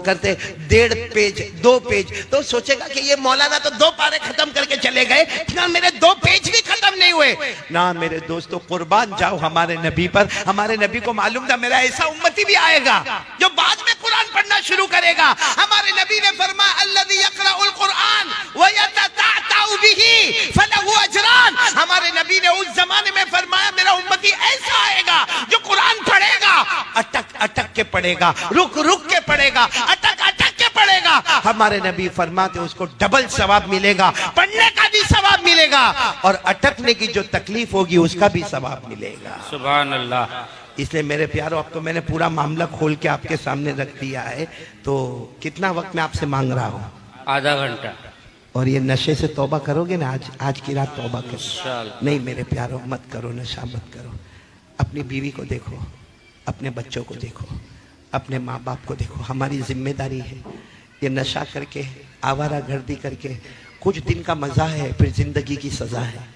करते 1.5 पेज 2 पेज, तो सोचेगा कि ये मौलाना तो 2 पारे खत्म करके चले गए, ना मेरे 2 पेज भी खत्म नहीं हुए। ना मेरे दोस्तों, कुर्बान जाओ हमारे नबी पर। हमारे नबी को मालूम था मेरा ऐसा उम्मती भी आएगा जो बाद में कुरान पढ़ना शुरू करेगा। हमारे नबी ने फरमाया अल्लज़ी यक़रउल कुरान व यतताअतउ बिही फलहु अजरान। हमारे नबी ने उस जमाने में फरमाया मेरा उम्मती ऐसा आएगा जो कुरान पढ़ेगा, अटक अटक के पढ़ेगा, रुक रुक के पढ़ेगा, अटक अटक के पढ़ेगा। हमारे नबी फरमाते उसको डबल सवाब मिलेगा, पढ़ने का भी सवाब मिलेगा और अटकने की जो तकलीफ होगी उसका भी सवाब मिलेगा। सुभान अल्लाह। इसलिए मेरे प्यारो, अब तो मैंने पूरा मामला खोल के आपके सामने रख दिया है, तो कितना वक्त मैं आपसे मांग रहा हूँ? आधा घंटा। और ये नशे से तौबा करोगे ना? आज की रात तौबा करो। नहीं मेरे प्यारो, मत करो, नशा मत करो। अपनी बीवी को देखो, अपने बच्चों को देखो, अपने माँ बाप को देखो। हमारी जिम्मेदारी है। ये नशा करके, आवारागर्दी करके कुछ दिन का मजा है, फिर जिंदगी की सजा है।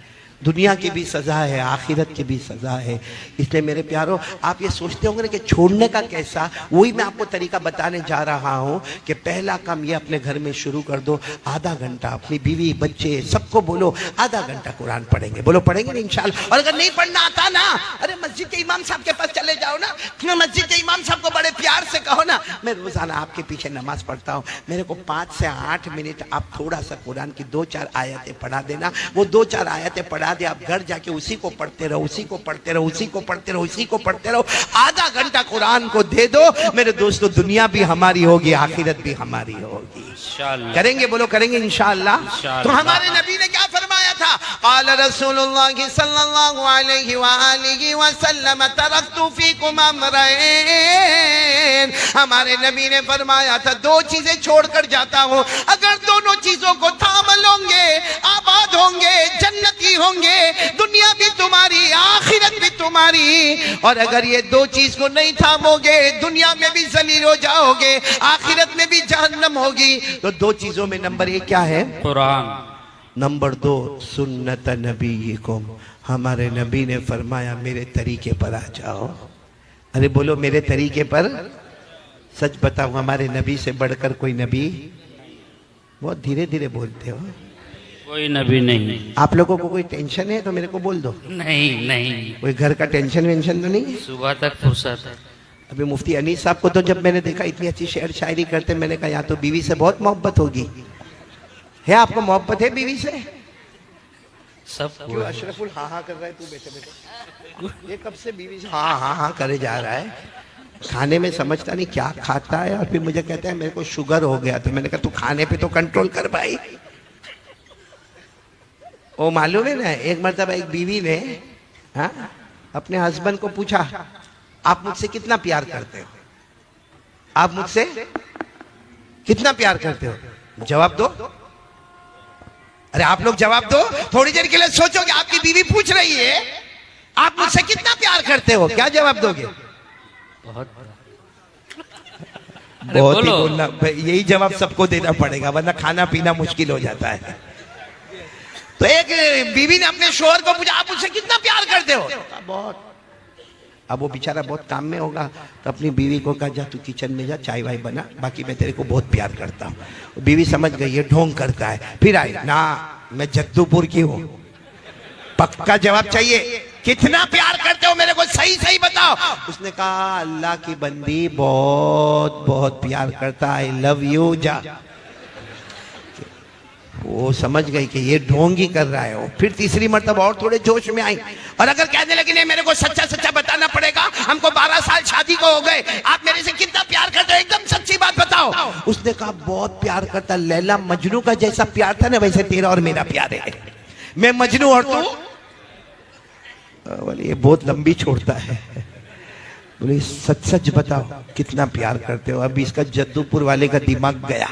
दुनिया की भी सजा है, आखिरत की भी सजा है। इसलिए मेरे प्यारो, आप ये सोचते होंगे कि छोड़ने का कैसा, वही मैं आपको तरीका बताने जा रहा हूँ कि पहला काम ये अपने घर में शुरू कर दो। आधा घंटा अपनी बीवी बच्चे सबको बोलो आधा घंटा कुरान पढ़ेंगे। बोलो पढ़ेंगे ना इंशाल्लाह। और अगर नहीं पढ़ना आता ना, अरे मस्जिद के इमाम साहब के पास चले जाओ ना, मस्जिद के इमाम साहब को बड़े प्यार से कहो ना, मैं रोजाना आपके पीछे नमाज पढ़ता हूँ, मेरे को 5 से 8 मिनट आप थोड़ा सा कुरान की 2-4 आयतें पढ़ा देना। वो 2-4 आयतें पढ़ा दे, आप घर जाके उसी को पढ़ते रहो, उसी को पढ़ते रहो, उसी को पढ़ते रहो, उसी को पढ़ते रहो। आधा घंटा कुरान को दे दो मेरे दोस्तों, दुनिया भी हमारी होगी, आखिरत भी हमारी होगी। करेंगे? बोलो करेंगे इंशाअल्लाह। तो हमारे नबी ने क्या फरमाया था? क़ाल रसूलुल्लाह सल्लल्लाहु अलैहि व आलिहि वसल्लम तरक्तु फीकुम अमरैन। हमारे नबी ने फरमाया था 2 चीजें छोड़कर जाता हूँ, अगर दोनों चीजों को थाम लोगे आबाद होंगे, जन्नती होंगे, दुनिया भी तुम्हारी, आखिरत भी तुम्हारी। और अगर ये 2 चीज को नहीं थामोगे, दुनिया में भी जलील हो जाओगे, आखिरत में भी जहन्नम होगी। तो 2 चीजों में नंबर 1 क्या है? कुरान। नंबर 2 सुन्नत नबीकुम। हमारे नबी ने फरमाया मेरे तरीके पर आ जाओ। अरे बोलो मेरे तरीके पर। सच बताओ, हमारे नबी से बढ़कर कोई नबी? बहुत धीरे धीरे बोलते हो। कोई नबी नहीं। आप लोगों को कोई टेंशन है तो मेरे को बोल दो। नहीं नहीं। कोई घर का टेंशन वेंशन तो नहीं? सुबह तक फुर्सत है। अभी मुफ्ती अनीस साहब को तो जब मैंने देखा इतनी अच्छी शेर शायरी करते, मैंने कहा यहाँ तो बीवी से बहुत मोहब्बत होगी। है आपको मोहब्बत है बीवी से? सब क्यों अशरफुल हाँ हाँ कर रहा है? तू बैठे बैठे ये कब से बीवी से हाँ हाँ हाँ करे जा रहा है? खाने में समझता नहीं क्या खाता है, और फिर मुझे कहता है मेरे को शुगर हो गया। तो मैंने कहा तू खाने पे तो कंट्रोल कर भाई। वो मालूम है ना, एक मरतबा एक बीवी ने अपने हस्बैंड को पूछा आप मुझसे कितना प्यार करते हो? आप मुझसे कितना प्यार करते हो? जवाब दो। अरे आप लोग जवाब दो। थोड़ी देर के लिए सोचो कि आपकी बीवी पूछ रही है आप मुझसे कितना प्यार करते हो, क्या जवाब दोगे? बहुत ही बोलना, यही जवाब सबको देना पड़ेगा वरना खाना पीना मुश्किल हो जाता है। तो एक बीवी ने अपने शोहर को पूछा आप मुझसे कितना प्यार करते हो? बहुत। अब वो बेचारा बहुत काम में होगा तो अपनी बीवी को कहा जा तू किचन में जा, चाय वाय बना, बाकी मैं तेरे को बहुत प्यार करता हूँ। बीवी समझ गई ये ढोंग करता है। फिर आई ना मैं जद्दूपुर की हूँ, पक्का जवाब चाहिए, कितना प्यार करते हो मेरे को सही सही बताओ। उसने कहा अल्लाह की बंदी बहुत बहुत प्यार करता, आई लव यू जा। वो समझ गई कि ये ढोंगी कर रहा है। वो फिर तीसरी मर्तबा और थोड़े जोश में आई और अगर कहने लगी नहीं मेरे को सच्चा सच्चा बताना पड़ेगा, हमको 12 साल शादी को हो गए, आप मेरे से कितना प्यार करते हो, एकदम सच्ची बात बताओ। उसने कहा बहुत प्यार करता, लैला मजनू का जैसा प्यार था ना वैसे तेरा और मेरा प्यार है। मैं मजनू और तू? बोले ये बहुत लंबी छोड़ता है। बोले सच सच बताओ कितना प्यार करते हो। अभी इसका जद्दूपुर वाले का दिमाग गया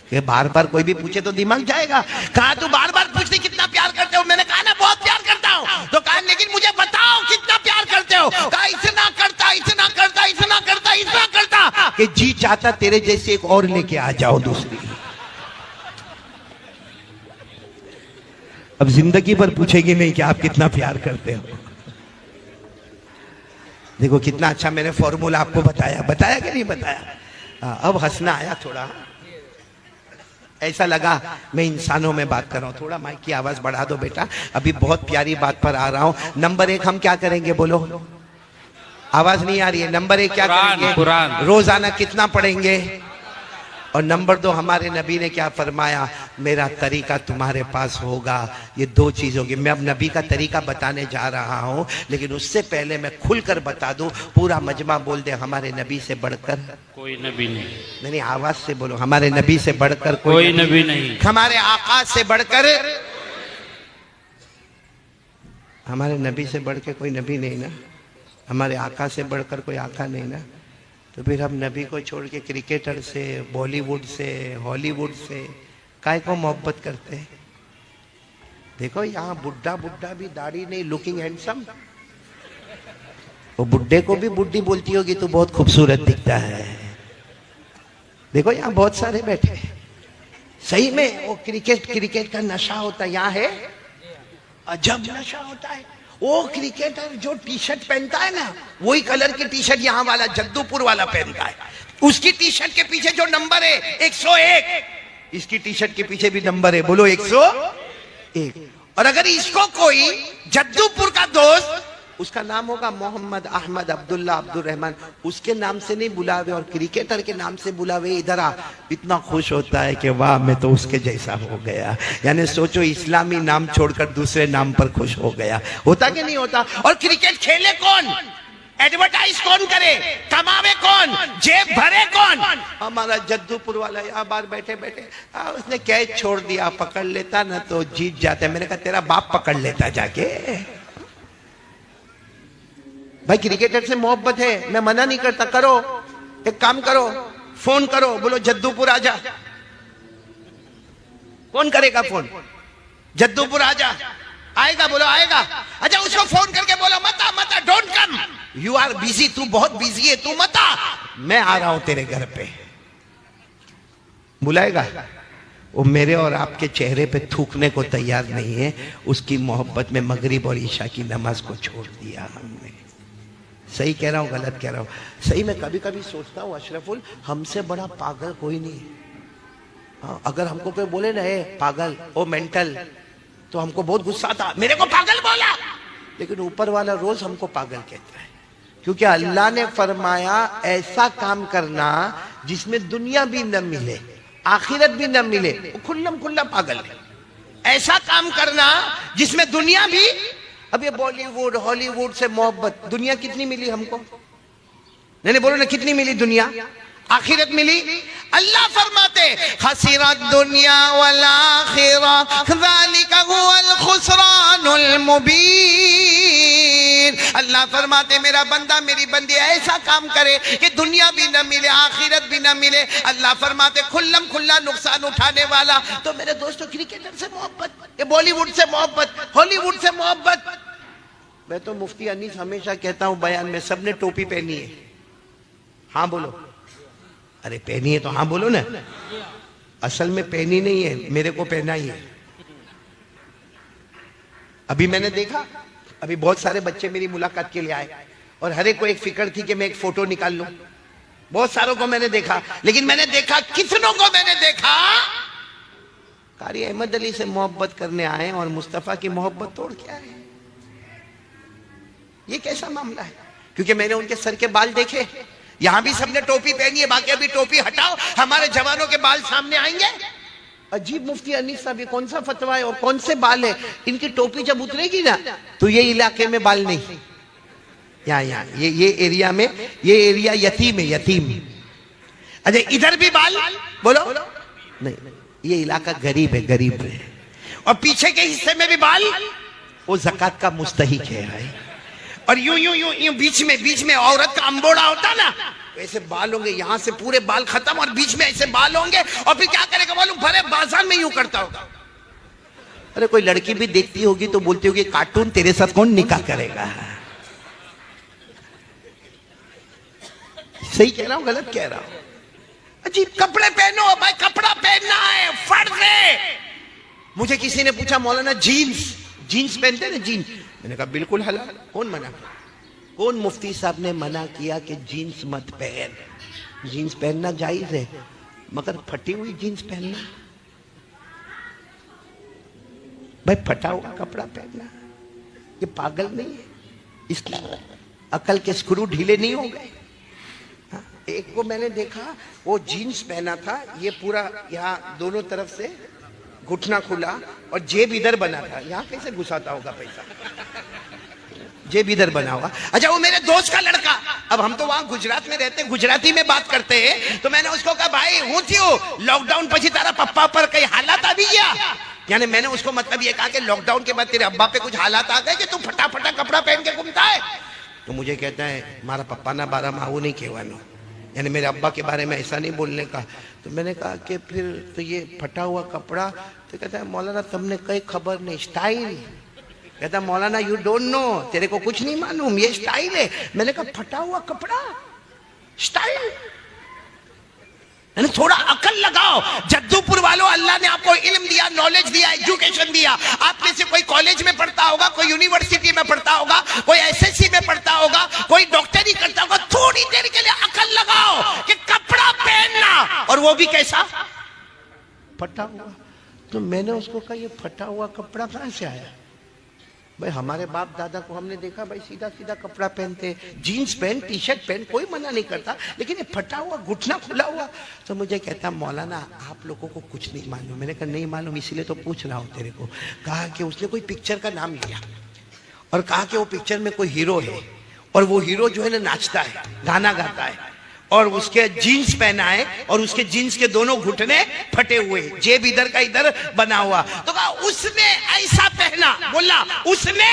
कि बार बार कोई भी पूछे तो दिमाग जाएगा। कहा तू बार बार पूछती कितना प्यार करते हो? मैंने कहा ना बहुत प्यार करता हूँ। तो कहा लेकिन मुझे बताओ कितना प्यार करते हो? कहा इतना करता, इतना करता, इतना करता, इतना करता। था कि जी चाहता तेरे जैसे एक और लेके आ जाओ दूसरी। अब जिंदगी भर पूछेगी नहीं कि आप कितना प्यार करते हो। देखो कितना अच्छा मैंने फॉर्मूला आपको बताया, बताया कि नहीं बताया? अब हंसना आया थोड़ा, ऐसा लगा मैं इंसानों में बात कर रहा हूं। थोड़ा माइक की आवाज बढ़ा दो बेटा, अभी बहुत प्यारी बात पर आ रहा हूं। नंबर 1 हम क्या करेंगे बोलो? आवाज नहीं आ रही है। नंबर 1 क्या करेंगे? कुरान। रोजाना कितना पढ़ेंगे? और नंबर 2 हमारे नबी ने क्या फरमाया? मेरा तरीका तुम्हारे पास होगा। ये 2 चीज होगी। मैं अब नबी का तरीका बताने जा रहा हूं, लेकिन उससे पहले मैं खुलकर बता दूं, पूरा मजमा बोल दे हमारे नबी से बढ़कर कोई नबी नहीं। नहीं, आवाज से बोलो, हमारे नबी से बढ़कर कोई नबी नहीं। हमारे आका से बढ़कर, हमारे नबी से बढ़ के कोई नबी नहीं ना, हमारे आका से बढ़कर कोई आका नहीं ना। तो फिर हम नबी को छोड़ के क्रिकेटर से, बॉलीवुड से, हॉलीवुड से काय को मोहब्बत करते हैं? देखो यहाँ बुड्ढा बुड्ढा भी दाढ़ी नहीं, लुकिंग हैंडसम। वो बुड्ढे को भी बुड्ढी बोलती होगी तो बहुत खूबसूरत दिखता है। देखो यहाँ बहुत सारे बैठे हैं, सही में वो क्रिकेट का नशा होता है। यहाँ है अजब नशा होता है। वो क्रिकेटर जो टी शर्ट पहनता है ना, वही कलर की टी शर्ट यहाँ वाला जद्दूपुर वाला पहनता है। उसकी टी शर्ट के पीछे जो नंबर है 101, इसकी टी शर्ट के पीछे भी नंबर है, बोलो 101। और अगर इसको कोई जद्दूपुर का दोस्त, उसका नाम होगा मोहम्मद, अहमद, अब्दुल्ला, अब्दुल रहमान, उसके नाम से नहीं बुलावे और क्रिकेटर के नाम से बुलावे, इधर आ, इतना खुश होता है कि वाह मैं तो उसके जैसा हो गया। यानी सोचो इस्लामी नाम छोड़कर दूसरे नाम पर खुश हो गया। होता कि नहीं होता? और क्रिकेट खेले कौन? एडवर्टाइज कौन करे? कमावे कौन? जेब भरे कौन? हमारा जद्दूपुर वाला यहाँ बाहर बैठे बैठे उसने कैच छोड़ दिया, पकड़ लेता ना तो जीत जाते। मैंने कहा तेरा बाप पकड़ लेता जाके। भाई क्रिकेटर से मोहब्बत है, मैं मना नहीं करता, करो, एक काम करो, फोन करो, बोलो जद्दूपुर आजा। कौन करेगा फोन? जद्दूपुर आजा। आएगा? बोलो आएगा। अच्छा उसको फोन करके बोलो मता मता, don't come, you are busy, तू बहुत बिजी है, तू मता, मैं आ रहा हूं तेरे घर पे। बुलाएगा? वो मेरे और आपके चेहरे पे थूकने को तैयार नहीं है। उसकी मोहब्बत में मगरिब और ईशा की नमाज को छोड़ दिया हमने। सही कह रहा हूँ गलत कह रहा हूँ? सही में कभी कभी सोचता हूँ अशरफुल, हमसे बड़ा पागल कोई नहीं। हाँ, अगर हमको कोई बोले ना ए पागल, ओ मेंटल, तो हमको बहुत गुस्सा आता, मेरे को पागल बोला। लेकिन ऊपर वाला रोज हमको पागल कहता है, क्योंकि अल्लाह ने फरमाया ऐसा काम करना जिसमें दुनिया भी न मिले, आखिरत भी न मिले, वो खुल्लम खुल्ला पागल है। ऐसा काम करना जिसमें दुनिया भी, अब ये बॉलीवुड हॉलीवुड से मोहब्बत, दुनिया कितनी मिली हमको? नहीं बोलो ना, कितनी मिली दुनिया? आखिरत मिली? अल्लाह फरमाते खसीरत दुनिया वल आखिरा ज़ालिका हुवल खुसरानुल मुबीन। अल्लाह फरमाते मेरा बंदा मेरी बंदी ऐसा काम करे कि दुनिया भी न मिले, आखिरत भी न मिले। अल्लाह फरमाते खुल्लम खुल्ला नुकसान उठाने वाला। तो मेरे दोस्तों क्रिकेटर से मोहब्बत, ये बॉलीवुड से मोहब्बत, हॉलीवुड से मोहब्बत। मैं तो मुफ्ती अनीस हमेशा कहता हूं बयान में, सबने टोपी पहनी है, हाँ बोलो। अरे पहनी है तो हाँ बोलो ना। असल में पहनी नहीं है, मेरे को पहना ही है। अभी मैंने देखा, अभी बहुत सारे बच्चे मेरी मुलाकात के लिए आए और हर एक को एक फिक्र थी कि मैं एक फोटो निकाल लूं। बहुत सारों को मैंने देखा, लेकिन मैंने देखा कितनों को मैंने देखा कारी अहमद अली से मोहब्बत करने आए और मुस्तफा की मोहब्बत तोड़ के आए। ये कैसा मामला है? क्योंकि मैंने उनके सर के बाल देखे, यहां भी सबने टोपी पहनी है, बाकी अभी टोपी हटाओ, हमारे जवानों के बाल सामने आएंगे। अजीब मुफ्ती अनीस साहब, कौन सा फतवा है और कौन से बाल है? इनकी टोपी जब उतरेगी ना तो ये इलाके में बाल नहीं, यहाँ ये एरिया में, ये एरिया यतीम है, यतीम। अच्छा इधर भी बाल बोलो नहीं, ये इलाका गरीब है, गरीब है। और पीछे के हिस्से में भी बाल, वो ज़कात का मुस्तहिक है भाई। और यूं यूं यूं यूं बीच में औरत का अंबोड़ा होता ना, ऐसे बाल होंगे, यहां से पूरे बाल खत्म और बीच में ऐसे बाल होंगे। और फिर क्या करेगा मालूम? भरे बाजार में यूं करता होगा। अरे कोई लड़की भी देखती होगी तो बोलती होगी कार्टून, तेरे साथ कौन निकाह करेगा? सही कह रहा हूं गलत कह रहा हूं? अजीब कपड़े पहनो भाई, कपड़ा पहनना है फर्ज है। मुझे किसी ने पूछा मौलाना जीन्स पहनते ना जीन्स? मैंने कहा बिल्कुल हलाल। कौन मना किया? कौन मुफ्ती साहब ने मना किया कि जीन्स मत पहन? जीन्स पहनना जायज है, मगर फटी हुई जीन्स पहनना भाई, फटा हुआ कपड़ा पहनना, ये पागल नहीं है? इसकी अकल के स्क्रू ढीले नहीं हो गए? एक को मैंने देखा वो जीन्स पहना था, ये पूरा यहाँ दोनों तरफ से घुटना खुला और जेब इधर बना था। यहाँ कैसे घुसाता होगा पैसा? जेब इधर बना हुआ। अच्छा वो मेरे दोस्त का लड़का, अब हम तो वहां गुजरात में रहते, गुजराती में बात करते हैं, तो मैंने उसको कहा भाई हूँ थी लॉकडाउन पछी तारा पप्पा पर कई हालात आ गया। यानी मैंने उसको मतलब ये कहा कि लॉकडाउन के बाद तेरे अब्बा पे कुछ हालात आ गए कि तू फटाफटा कपड़ा पहन के घूमता है? तो मुझे कहता है मारा पप्पा ना बारा माँ नहीं कहवानो, यानी मेरे अब्बा के बारे में ऐसा नहीं बोलने का। तो मैंने कहा कि फिर तो ये फटा हुआ कपड़ा? तो कहता है मौलाना तुमने कई खबर नहीं, स्टाइल। कहता मौलाना यू डोंट नो, तेरे को कुछ नहीं मालूम, ये स्टाइल है। मैंने कहा फटा हुआ कपड़ा स्टाइल? यानी थोड़ा अकल लगाओ। जद्दूपुर वालों, अल्लाह ने आपको इल्म दिया, नॉलेज दिया, एजुकेशन दिया। आप में से कोई कॉलेज में पढ़ता होगा, कोई यूनिवर्सिटी में पढ़ता होगा, कोई एसएससी में पढ़ता होगा, कोई डॉक्टरी करता होगा। थोड़ी देर के लिए अकल लगाओ कि कपड़ा पहनना, और वो भी कैसा? फटा हुआ। तो मैंने उसको कहा ये फटा हुआ कपड़ा कहां से आया? भाई हमारे बाप दादा को हमने देखा भाई सीधा सीधा कपड़ा पहनते, जीन्स पहन, टी शर्ट पहन, कोई मना नहीं करता, लेकिन ये फटा हुआ, घुटना खुला हुआ। तो मुझे कहता मौलाना आप लोगों को कुछ नहीं मालूम। मैंने कहा नहीं मालूम, इसीलिए तो पूछ रहा हूँ तेरे को। कहा कि उसने कोई पिक्चर का नाम लिया और कहा कि वो पिक्चर में कोई हीरो है और वो हीरो जो है ना नाचता है, गाना गाता है, और उसके जीन्स पहना है और उसके जीन्स के दोनों घुटने फटे हुए, जेब इधर का इधर बना हुआ। तो कहा उसने ऐसा पहना, बोला उसने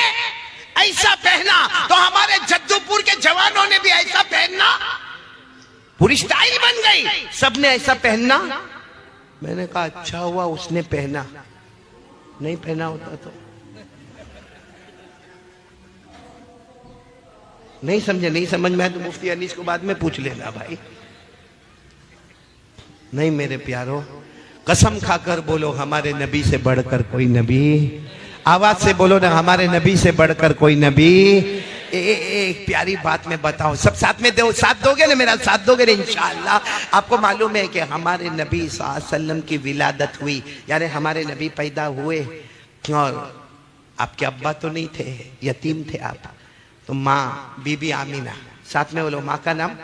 ऐसा पहना, तो हमारे जद्दूपुर के जवानों ने भी ऐसा पहनना, पूरी स्टाइल बन गई, सबने ऐसा पहनना। मैंने कहा अच्छा हुआ उसने पहना, नहीं पहना होता तो। नहीं समझे? नहीं समझ में तो मुफ्ती अनीस को बाद में पूछ लेना भाई। नहीं मेरे प्यारो, कसम खाकर बोलो हमारे नबी से बढ़कर कोई नबी, आवाज से बोलो ना हमारे नबी से बढ़कर कोई नबी। एक प्यारी बात में बताओ, सब साथ में दो, साथ दोगे ना, मेरा साथ दोगे ना इंशाअल्लाह। आपको मालूम है कि हमारे नबी सल्लल्लाहु अलैहि वसल्लम की विलादत हुई, यानी हमारे नबी पैदा हुए और आपके अब्बा तो नहीं थे, यतीम थे आप। तो माँ बीबी आमीना, साथ में बोलो माँ का नाम।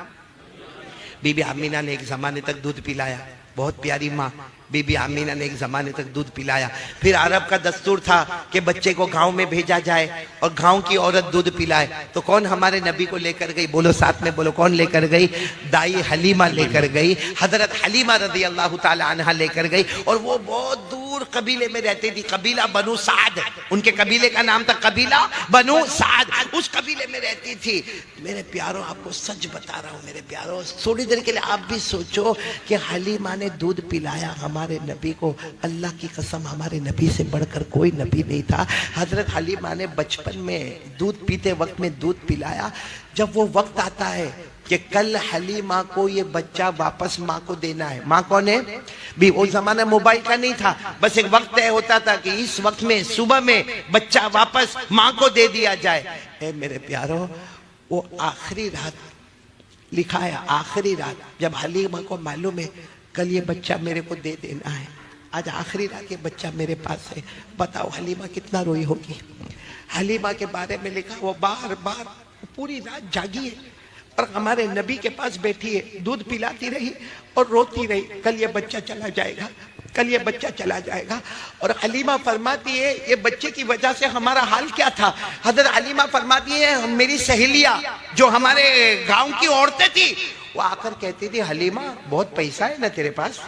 बीबी आमीना ने एक जमाने तक दूध पिलाया, बहुत प्यारी माँ बीबी आमीना ने एक जमाने तक दूध पिलाया। फिर अरब का दस्तूर था कि बच्चे को गांव में भेजा जाए और गांव की औरत दूध पिलाए। तो कौन हमारे नबी को लेकर गई? बोलो साथ में बोलो, कौन लेकर गई? दाई हलीमा लेकर गई, हजरत हलीमा रज़ी अल्लाह ताला अन्हा लेकर गई। और वो बहुत दूर कबीले में रहती थी, कबीला बनु साद, उनके कबीले का नाम था कबीला बनु साद, उस कबीले में रहती थी। मेरे प्यारो आपको सच बता रहा हूँ मेरे प्यारो, थोड़ी देर के लिए आप भी सोचो कि हलीमा ने दूध पिलाया हमारे नबी को। अल्लाह की कसम हमारे नबी से बढ़कर कोई नबी नहीं था। हजरत हलीमा ने बचपन में दूध पीते वक्त में दूध पिलाया। जब वो वक्त आता है कि कल हलीमा को ये बच्चा वापस माँ को देना है, माँ कौन है भी, वो जमाना मोबाइल का नहीं था, बस एक वक्त तय होता था कि इस वक्त में सुबह में बच्चा वापस माँ को दे दिया जाए। ए मेरे प्यारो, वो आखिरी रात लिखा है, आखिरी रात जब हलीमा को मालूम है कल ये बच्चा मेरे को दे देना है, आज आखिरी रात ये बच्चा मेरे पास है, बताओ हलीमा कितना रोई होगी। हलीमा के बारे में लिखा वो बार बार पूरी रात जागी है और हमारे नबी के पास बैठी है, दूध पिलाती रही और रोती रही, कल ये बच्चा चला जाएगा, कल ये बच्चा चला जाएगा। और हलीमा फरमाती है ये बच्चे की वजह से हमारा हाल क्या था। हजरत हलीमा फरमाती है मेरी सहेलियां जो हमारे गांव की औरतें थी वो आकर कहती थी हलीमा बहुत पैसा है ना तेरे पास,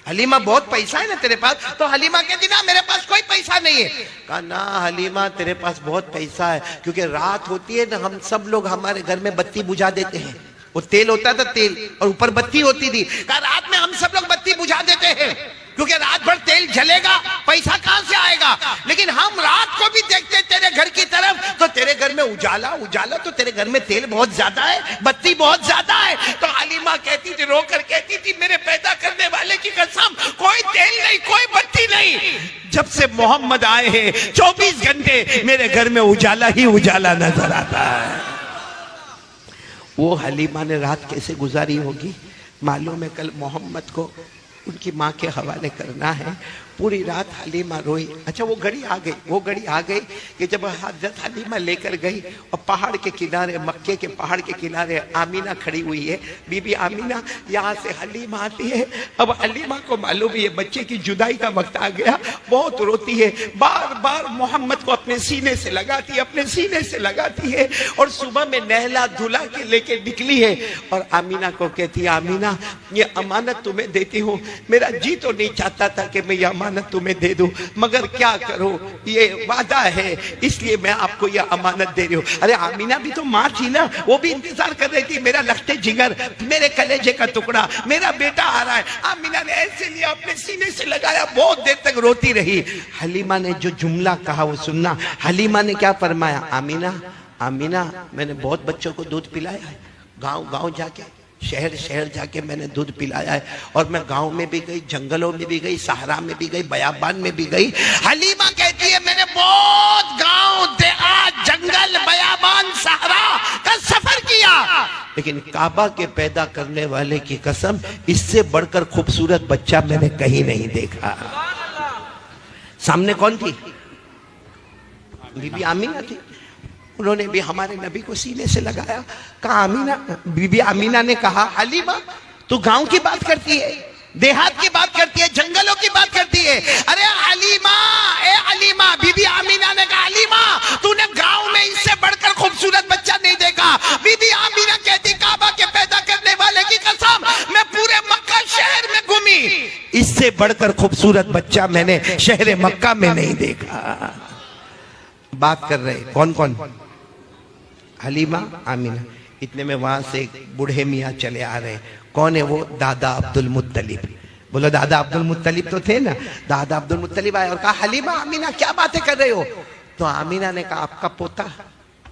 हलीमा बहुत पैसा है ना तेरे पास। तो हलीमा कहती ना मेरे पास कोई पैसा नहीं है। कहा ना हलीमा तेरे पास बहुत पैसा है, क्योंकि रात होती है ना हम सब लोग हमारे घर में बत्ती बुझा देते हैं, वो तेल होता था तेल और ऊपर बत्ती होती थी। कहा रात में हम सब लोग बत्ती बुझा देते हैं क्योंकि रात भर तेल तेल जलेगा, पैसा कहां से आएगा? लेकिन हम रात को भी देखते तेरे घर की तरफ, तो तेरे घर में उजाला उजाला, तो तेरे घर में तेल बहुत ज्यादा है, बत्ती बहुत ज्यादा है। तो हलीमा कहती थी, रोकर कहती थी, मेरे पैदा करने वाले की कसम, कोई तेल नहीं, कोई बत्ती नहीं। जब से मोहम्मद आए हैं 24 घंटे मेरे घर में उजाला ही उजाला नजर आता है। वो हलीमा ने रात कैसे गुजारी होगी मालूम है? कल मोहम्मद को उनकी माँ के हवाले करना है। पूरी रात हलीमा रोई। अच्छा वो घड़ी आ गई, वो घड़ी आ गई कि जब हजरत हलीमा लेकर गई और पहाड़ के किनारे, मक्के के पहाड़ के किनारे आमीना खड़ी हुई है। बीबी आमीना, यहाँ से हलीमा आती है। अब हलीमा को मालूम है बच्चे की जुदाई का वक्त आ गया, बहुत रोती है, बार बार मोहम्मद को अपने सीने से लगाती है, अपने सीने से लगाती है। और सुबह में नहला धुला के लेके निकली है और आमीना को कहती है, आमीना ये अमानत तुम्हें देती हूँ, मेरा जी तो नहीं चाहता था कि मैं ये अमानत तुम्हें दे दूं, मगर क्या करो, ये वादा है, इसलिए मैं आपको ये अमानत दे रही हूँ। अरे आमीना भी तो माँ थी ना, वो भी इंतजार कर रही थी, मेरा लखते जिगर, मेरे कलेजे का टुकड़ा, मेरा बेटा आ रहा है। आमीना ने ऐसे लिया, अपने सीने से लगाया, बहुत देर तक रोती रही। हलीमा ने जो जुमला कहा वो सुनना। हलीमा ने क्या फरमाया? आमीना, आमीना मैंने बहुत बच्चों को दूध पिलाया है, गाँव गाँव जाके, शहर शहर जाके मैंने दूध पिलाया है, और मैं गांव में भी गई, जंगलों में भी गई, सहारा में भी गई, बयाबान में भी गई। हलीमा कहती है मैंने बहुत गांव, देहात, जंगल, बयाबान, सहारा का सफर किया, लेकिन काबा के पैदा करने वाले की कसम, इससे बढ़कर खूबसूरत बच्चा मैंने कहीं नहीं देखा। सामने कौन थी? बीबी आमीना थी। उन्होंने भी हमारे नबी को सीने से लगाया, कहा आमीना, बीबी आमीना ने कहा, हलीमा तू गांव की बात करती है, देहात की बात करती है, जंगलों की बात करती है। अरे हलीमा, ए हलीमा, बीबी आमीना ने कहा, हलीमा तूने गांव में इससे बढ़कर खूबसूरत बच्चा नहीं देखा। बीबी आमीना कहती, काबा के पैदा करने वाले की कसम, मैं पूरे मक्का शहर में घूमी, इससे बढ़कर खूबसूरत बच्चा मैंने शहर मक्का में नहीं देखा। बात कर रहे कौन कौन? हलीमा, आमीना। इतने में वहां से बूढ़े मियाँ चले आ रहे। कौन है वो? दादा अब्दुल मुत्तलिब। बोलो दादा अब्दुल मुत्तलिब तो थे ना। दादा अब्दुल मुत्तलिब आए और कहा, हलीमा, आमीना क्या बातें कर रहे हो? तो आमीना ने कहा, आपका पोता,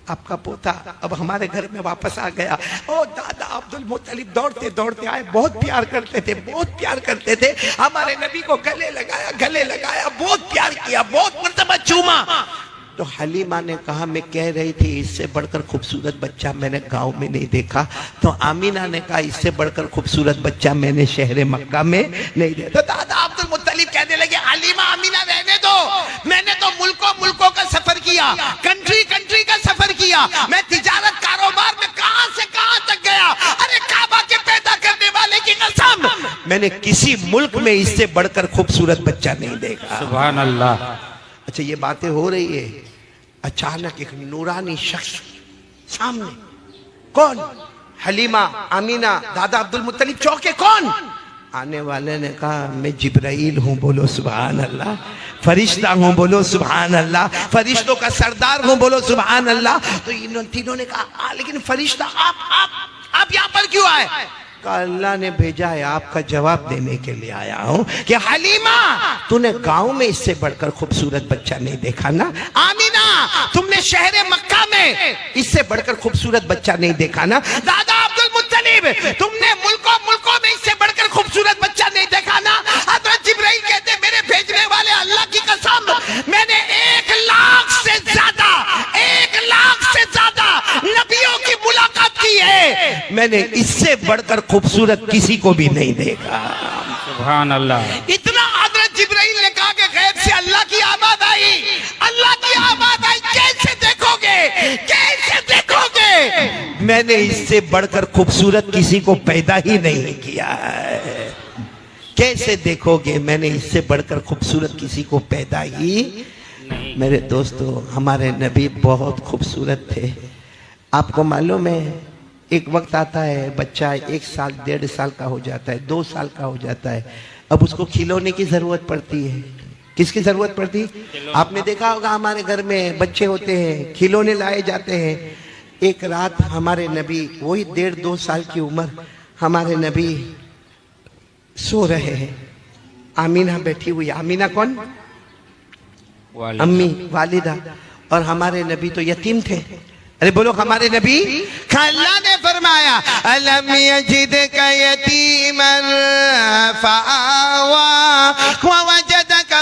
आपका पोता अब हमारे घर में वापस आ गया। ओ दादा अब्दुल मुत्तलिब दौड़ते दौड़ते आए, बहुत प्यार करते थे, बहुत प्यार करते थे, हमारे नबी को गले लगाया, गले लगाया, बहुत प्यार किया, बहुत मर्तबा चूमा। तो हलीमा ने कहा, मैं कह रही थी इससे बढ़कर खूबसूरत बच्चा मैंने गांव में नहीं देखा। तो आमीना ने कहा, इससे बढ़कर खूबसूरत बच्चा मैंने शहर मक्का में नहीं देखा। तो दादा अब्दुल मुत्तलिब कहने लगे, हलीमा, आमीना रहने दो, मैंने तो मुल्कों मुल्कों का सफर किया, कंट्री कंट्री का सफर किया, मैं तिजारत कारोबार में कहां से कहां तक गया। अरे काबा के पैदा करने वाले की कसम, मैंने किसी मुल्क में इससे बढ़कर खूबसूरत बच्चा नहीं देखा। सुभान अल्लाह। अच्छा ये बातें हो रही है, अचानक एक नूरानी शख्स सामने। कौन? हलीमा, आमीना, दादा अब्दुल मुत्तलिब चौके। कौन? आने वाले ने कहा, मैं जिब्राइल हूँ, बोलो सुभान अल्लाह। फरिश्ता हूँ, बोलो सुभान अल्लाह। फरिश्तों का सरदार हूँ, बोलो सुभान अल्लाह। तो इन तीनों ने कहा, लेकिन फरिश्ता आप यहाँ पर क्यों आए? अल्लाह ने भेजा है, आपका जवाब देने के लिए आया हूं कि हलीमा, तूने गांव में इससे बढ़कर खूबसूरत बच्चा नहीं देखा ना। आमीना, तुमने शहर मक्का में इससे बढ़कर खूबसूरत बच्चा नहीं देखा ना। दादा अब्दुल मुत्तलिब, तुमने मुल्कों मुल्कों में इससे बढ़कर खूबसूरत बच्चा नहीं देखा ना। हज़रत जिब्राइल कहते, मेरे भेजने वाले अल्लाह की कसम, मैंने 1 लाख से ज्यादा नबियों की मुलाकात की है, मैंने इससे बढ़कर खूबसूरत किसी को भी नहीं देखा। सुभान अल्लाह। इतना हज़रत जिब्राइल ने कहा कि गैब से अल्लाह की आवाज आई, अल्लाह की आवाज आई, कैसे देखोगे, कैसे देखोगे, मैंने इससे बढ़कर खूबसूरत किसी को पैदा ही नहीं किया है। कैसे देखोगे, मैंने इससे बढ़कर खूबसूरत किसी को पैदा ही। मेरे दोस्तों, हमारे नबी बहुत खूबसूरत थे। आपको मालूम है, एक वक्त आता है बच्चा 1 साल 1.5 साल का हो जाता है, 2 साल का हो जाता है, अब उसको खिलौने की जरूरत पड़ती है। किसकी जरूरत पड़ती? आपने देखा होगा हमारे घर में बच्चे होते हैं, खिलौने लाए जाते हैं। एक रात हमारे नबी, वही 1.5-2 साल की उम्र, हमारे नबी सो रहे हैं। आमीना बैठी हुई। आमीना कौन? वालिदा। अम्मी, वालिदा। और हमारे नबी तो यतीम थे। अरे बोलो हमारे नबी। अल्लाह ने फरमाया अलम यजिदका यतीमन फआवा व वजदका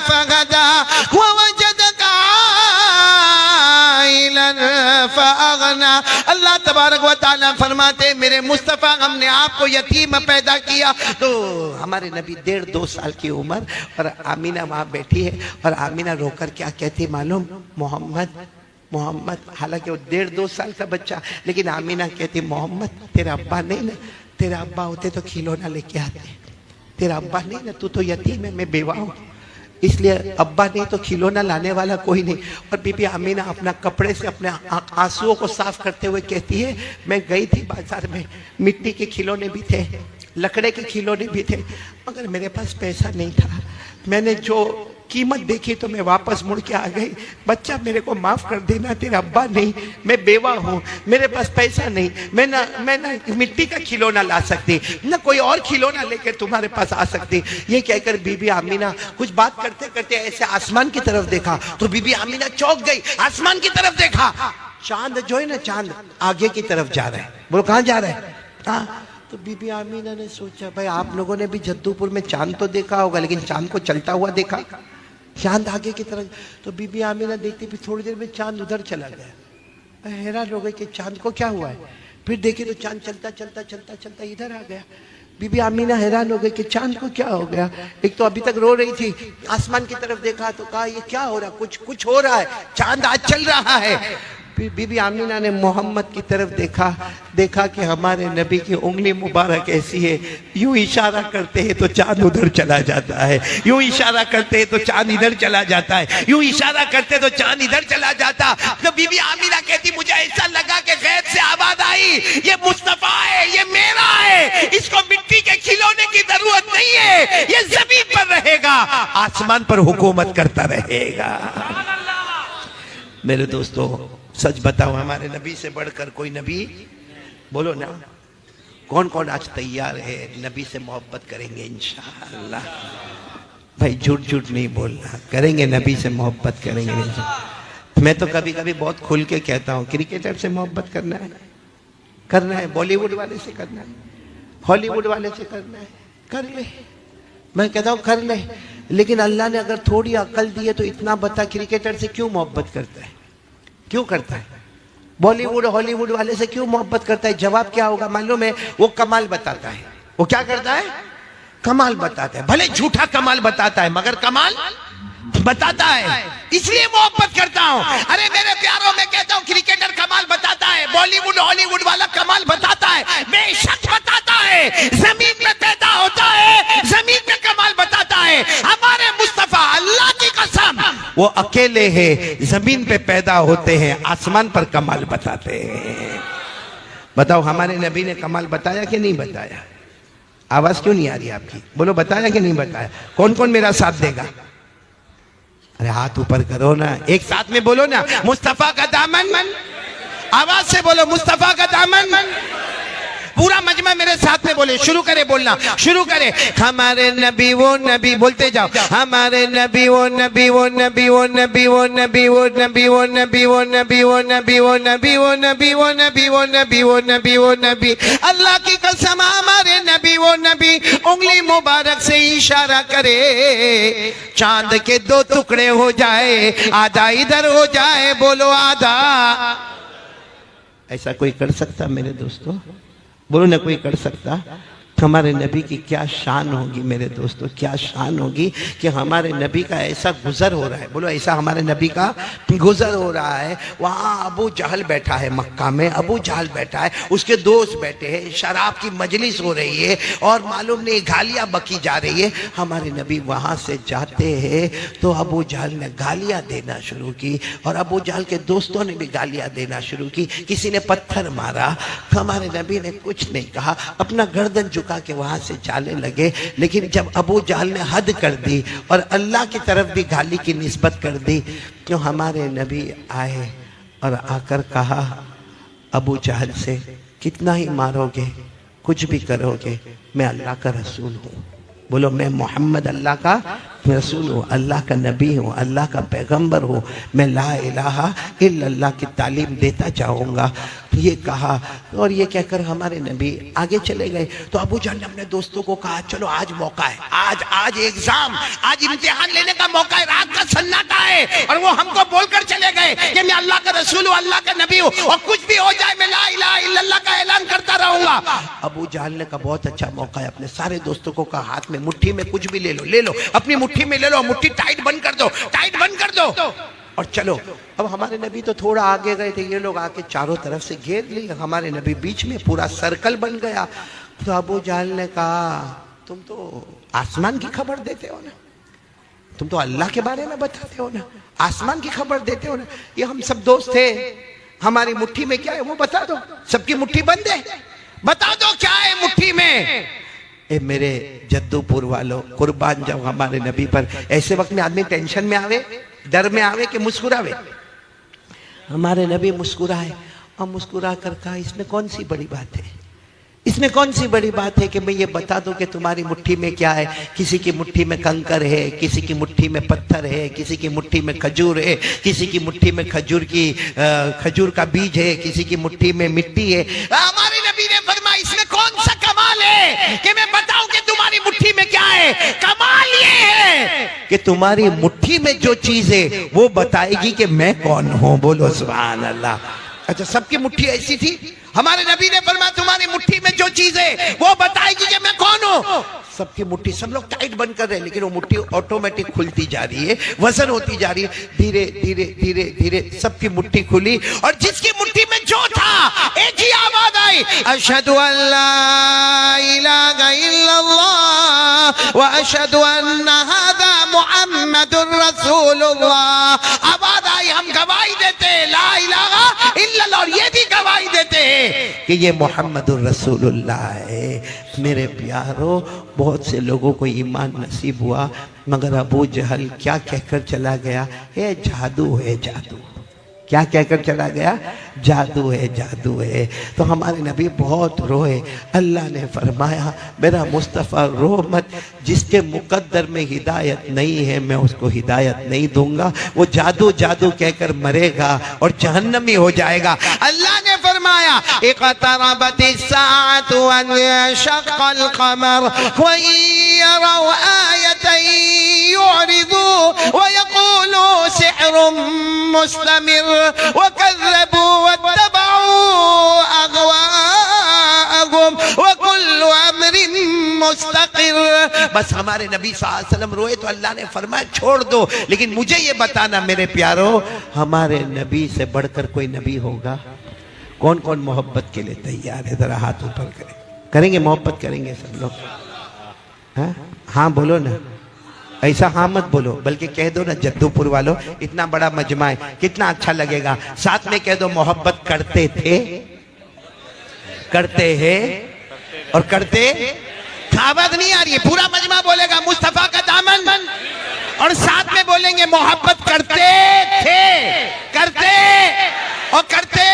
फगदा व वजदका आइलन फअगना। अल्लाह तबारक व तआला फरमाते मेरे मुस्तफ़ा हमने आपको यतीम पैदा किया। तो हमारे नबी 1.5-2 साल की उम्र और आमीना वहाँ बैठी है और आमीना रोकर क्या कहती मालूम? मोहम्मद मोहम्मद। हालांकि वो 1.5-2 साल का बच्चा, लेकिन आमीना कहती मोहम्मद तेरा अब्बा नहीं ना, तेरा अब्बा होते तो खिलौना लेके आते, तेरा अब्बा नहीं ना, तू तो यतीम है, मैं बेवा हूँ, इसलिए अब्बा नहीं तो खिलौना लाने वाला कोई नहीं। और बीबी आमीना अपना कपड़े से अपने आंसुओं को साफ करते हुए कहती है मैं गई थी बाजार में, मिट्टी के खिलौने भी थे, लकड़े के खिलौने भी थे, मगर मेरे पास पैसा नहीं था। मैंने जो कीमत देखी तो मैं वापस मुड़ के आ गई। बच्चा मेरे को माफ कर देना, तेरा अब्बा नहीं, मैं बेवा हूँ, मेरे पास पैसा नहीं, मैं ना मिट्टी का खिलौना ला सकती, ना कोई और खिलौना लेकर तुम्हारे पास आ सकती। ये कहकर बीबी आमीना कुछ बात करते करते ऐसे आसमान की तरफ देखा तो बीबी आमीना चौंक गई। आसमान की तरफ देखा, चांद जो है ना, चांद आगे की तरफ जा रहा है। बोलो कहाँ जा रहा है? हाँ। तो बीबी आमीना ने सोचा भाई आप लोगों ने भी जद्दूपुर में चांद तो देखा होगा, लेकिन चांद को चलता हुआ देखा? चांद आगे की तरफ। तो बीबी आमीना देखती फिर थोड़ी देर में चांद उधर चला गया। हैरान हो गई कि चांद को क्या हुआ है। फिर देखी तो चांद चलता चलता चलता चलता इधर आ गया। बीबी आमीना हैरान हो गई कि चांद को क्या हो गया। एक तो अभी तक रो रही थी, आसमान की तरफ देखा तो कहा ये क्या हो रहा, कुछ हो रहा है, चांद आज चल रहा है। फिर बीबी आमीना ने मोहम्मद की तरफ देखा कि हमारे नबी की उंगली मुबारक ऐसी है, यूं इशारा करते हैं तो चांद उधर चला जाता है, यूं इशारा करते हैं तो चांद इधर चला जाता है, यूं इशारा करते तो चांद इधर चला जाता। तो बीबी आमीना कहती मुझे ऐसा लगा कि गैब से आवाज आई ये मुस्तफा है, ये मेरा है, इसको मिट्टी के खिलौने की जरूरत नहीं है, ये जमीन पर रहेगा, आसमान पर हुकूमत करता रहेगा। मेरे दोस्तों सच बताओ हमारे नबी से बढ़कर कोई नबी? बोलो ना, कौन कौन आज तैयार है नबी से मोहब्बत करेंगे इंशाअल्लाह? भाई झूठ नहीं बोलना, करेंगे नबी से मोहब्बत करेंगे। मैं तो कभी कभी बहुत खुल के कहता हूँ क्रिकेटर से मोहब्बत करना है, बॉलीवुड वाले से करना है, हॉलीवुड वाले से करना है, कर ले। मैं कहता हूँ कर ले, लेकिन अल्लाह ने अगर थोड़ी अकल दी है तो इतना बता क्रिकेटर से क्यों मोहब्बत करता है, क्यों करता है? बॉलीवुड हॉलीवुड वाले से क्यों मोहब्बत करता है? जवाब क्या होगा मालूम है? वो कमाल बताता है। वो क्या करता है? कमाल बताता है। भले झूठा कमाल बताता है मगर कमाल बताता है, इसलिए मोहब्बत करता हूं। अरे मेरे प्यारों, मैं कहता हूं क्रिकेटर कमाल बताता है, बॉलीवुड हॉलीवुड वाला कमाल बताता है, बेशक बताता है, जमीन में पैदा होता है, जमीन में कमाल बताता है। हमारे मुस्तफा अल्लाह की कसम वो अकेले हैं, जमीन पे पैदा होते हैं, आसमान पर कमाल बताते हैं। बताओ हमारे नबी ने कमाल बताया कि नहीं बताया? आवाज क्यों नहीं आ रही आपकी? बोलो बताया कि नहीं बताया? कौन कौन मेरा साथ देगा? अरे हाथ ऊपर करो ना, एक साथ में बोलो ना, मुस्तफा का दामन। आवाज से बोलो मुस्तफा का दामन। पूरा मजमा मेरे साथ में बोले, शुरू करे बोलना, शुरू करे। हमारे नबी वो नबी, बोलते जाओ, हमारे नबी वो नबी वो नबी वो नबी वो नबी वो नबी वो नबी वो नबी वो नबी वो नबी वो नबी वो नबी वो नबी वो नबी वो नबी। अल्लाह की कसम हमारे नबी वो नबी उंगली मुबारक से इशारा करे, चांद के 2 टुकड़े हो जाए, आधा इधर हो जाए, बोलो आधा। ऐसा कोई कर सकता मेरे दोस्तों? बोलो ना, कोई कर सकता? हमारे नबी की क्या शान होगी मेरे दोस्तों, क्या शान होगी कि हमारे नबी का ऐसा गुजर हो रहा है। बोलो ऐसा हमारे नबी का गुजर हो रहा है। वहाँ अबू जहल बैठा है, मक्का में अबू जहल बैठा है, उसके दोस्त बैठे हैं, शराब की मजलिस हो रही है और मालूम नहीं गालियाँ बकी जा रही है। हमारे नबी वहाँ से जाते हैं तो अबू जहल ने गालियाँ देना शुरू की और अबू जहल के दोस्तों ने भी गालियाँ देना शुरू की, किसी ने पत्थर मारा। हमारे नबी ने कुछ नहीं कहा, अपना गर्दन झुका के वहां से जाने लगे। लेकिन जब अबू जहल ने हद कर दी और अल्लाह की तरफ भी गाली की निस्बत कर दी, क्यों हमारे नबी आए और आकर कहा अबू जहल से कितना ही मारोगे, कुछ भी करोगे, मैं अल्लाह का रसूल हूँ। बोलो, मैं मोहम्मद अल्लाह का रसूल हूँ, अल्लाह का नबी हूँ, अल्लाह का पैगंबर हूँ, मैं ला इलाहा इल्लल्लाह की तालीम देता जाऊँगा। ये कहा और ये कहकर हमारे नबी आगे चले गए। तो अबू जान ने अपने दोस्तों को कहा, चलो आज मौका है, आज एग्जाम, आज इम्तिहान लेने का मौका है, रात का सन्नाटा है। और वो हमको बोलकर चले गए कि मैं अल्लाह का रसूल हूँ, अल्लाह का नबी हूँ, और कुछ भी हो जाए मैं ला इलाहा इल्लल्लाह का ऐलान करता रहूंगा। अबू जान ने कहा, बहुत अच्छा मौका है। अपने सारे दोस्तों को कहा, हाथ में मुट्ठी में कुछ भी ले लो, अपनी मुट्ठी में ले लो, मुट्ठी टाइट बंद कर दो और चलो। अब हमारे नबी तो थोड़ा आगे गए थे, ये लोग आके चारों तरफ से घेर लिए, हमारे नबी बीच में, पूरा सर्कल बन गया। तो अबू जाहल ने कहा, तुम तो आसमान की खबर देते हो ना, तुम तो अल्लाह के बारे में बताते हो ना, आसमान की खबर देते हो ना, ये हम सब दोस्त थे, हमारी मुट्ठी में क्या है वो बता दो, सबकी मुट्ठी बंद है, बता दो क्या है मुट्ठी में। ए मेरे जद्दूपुर वालों, कुर्बान जाओ हमारे नबी पर। ऐसे वक्त में आदमी टेंशन में आवे, डर में आवे कि मुस्कुरावे। हमारे नबी मुस्कुराए और मुस्कुरा कर कहा, इसमें कौन सी बड़ी बात है, इसमें कौन सी बड़ी बात है कि मैं ये बता दूं कि तुम्हारी मुट्ठी में क्या है। किसी की मुट्ठी में कंकर है, किसी की मुट्ठी में पत्थर है, किसी की मुट्ठी में खजूर है, किसी की मुट्ठी में खजूर का बीज है, किसी की मुट्ठी में मिट्टी है। हमारे नबी ने फरमाया, इसमें कौन सा कमाल है कि मैं बताऊं कि तुम्हारी मुट्ठी में क्या है। कमाल ये है कि तुम्हारी मुट्ठी में जो चीज है वो बताएगी कि मैं कौन हूं। बोलो सुभान अल्लाह। अच्छा, सबकी मुट्ठी ऐसी थी? हमारे नबी ने फरमाया, तुम्हारी मुट्ठी में जो चीज है वो बताएगी कि मैं कौन हूं। सबकी मुट्ठी, सब लोग टाइट बंद कर रहे हैं, लेकिन वो मुट्ठी ऑटोमेटिक खुलती जा रही है, वजन होती जा रही है, धीरे धीरे धीरे धीरे सबकी मुट्ठी खुली। और जिसकी मुट्ठी में जो था, एक ही आवाज आई, अशहदु अल्ला इलाहा इल्लल्लाह व अशहदु अन्ना हादा मुहम्मदुर रसूलुल्लाह। आवाज आई, हम गवाही देते ला इलाहा इल्लल्लाह, और ये भी गवाही देते कि ये मुहम्मदुर रसूलुल्लाह है। मेरे प्यारो, बहुत से लोगों को ईमान नसीब हुआ, मगर अबू जहल क्या कहकर चला गया, ये जादू है जादू। क्या कहकर चला गया? जादू है जादू है। तो हमारे नबी बहुत रोए। अल्लाह ने फरमाया, मेरा मुस्तफ़ा रो मत, जिसके मुकद्दर में हिदायत नहीं है मैं उसको हिदायत नहीं दूंगा, वो जादू जादू कहकर मरेगा और जहन्नमी हो जाएगा। अल्लाह ने फरमाया, इक़तरबतिस साअतु वंशक़्क़ल क़मर व यरौ आयतन युरिदू व यक़ूलू सिह्रुम मुस्तमिर वकज़्ज़बू वत्तबऊ अग़वाअहुम वकुल्लु अम्रिन मुस्तक़िर। बस हमारे नबी सल्लल्लाहु अलैहि वसल्लम रोए तो अल्लाह ने फरमाया, छोड़ दो, लेकिन मुझे ये बताना मेरे प्यारो, हमारे नबी से बढ़कर कोई नबी होगा? कौन कौन मोहब्बत के लिए तैयार है? जरा हाथ ऊपर करें। करेंगे मोहब्बत? करेंगे सब लोग? हाँ बोलो ना, ऐसा हाँ मत बोलो, बल्कि कह दो ना, जद्दूपुर वालों इतना बड़ा मजमा है, कितना अच्छा लगेगा। साथ में कह दो, मोहब्बत करते थे, करते हैं और करते। आवाज नहीं आ रही है, पूरा मजमा बोलेगा मुस्तफा का दामन, और साथ में बोलेंगे मोहब्बत करते थे, करते और करते।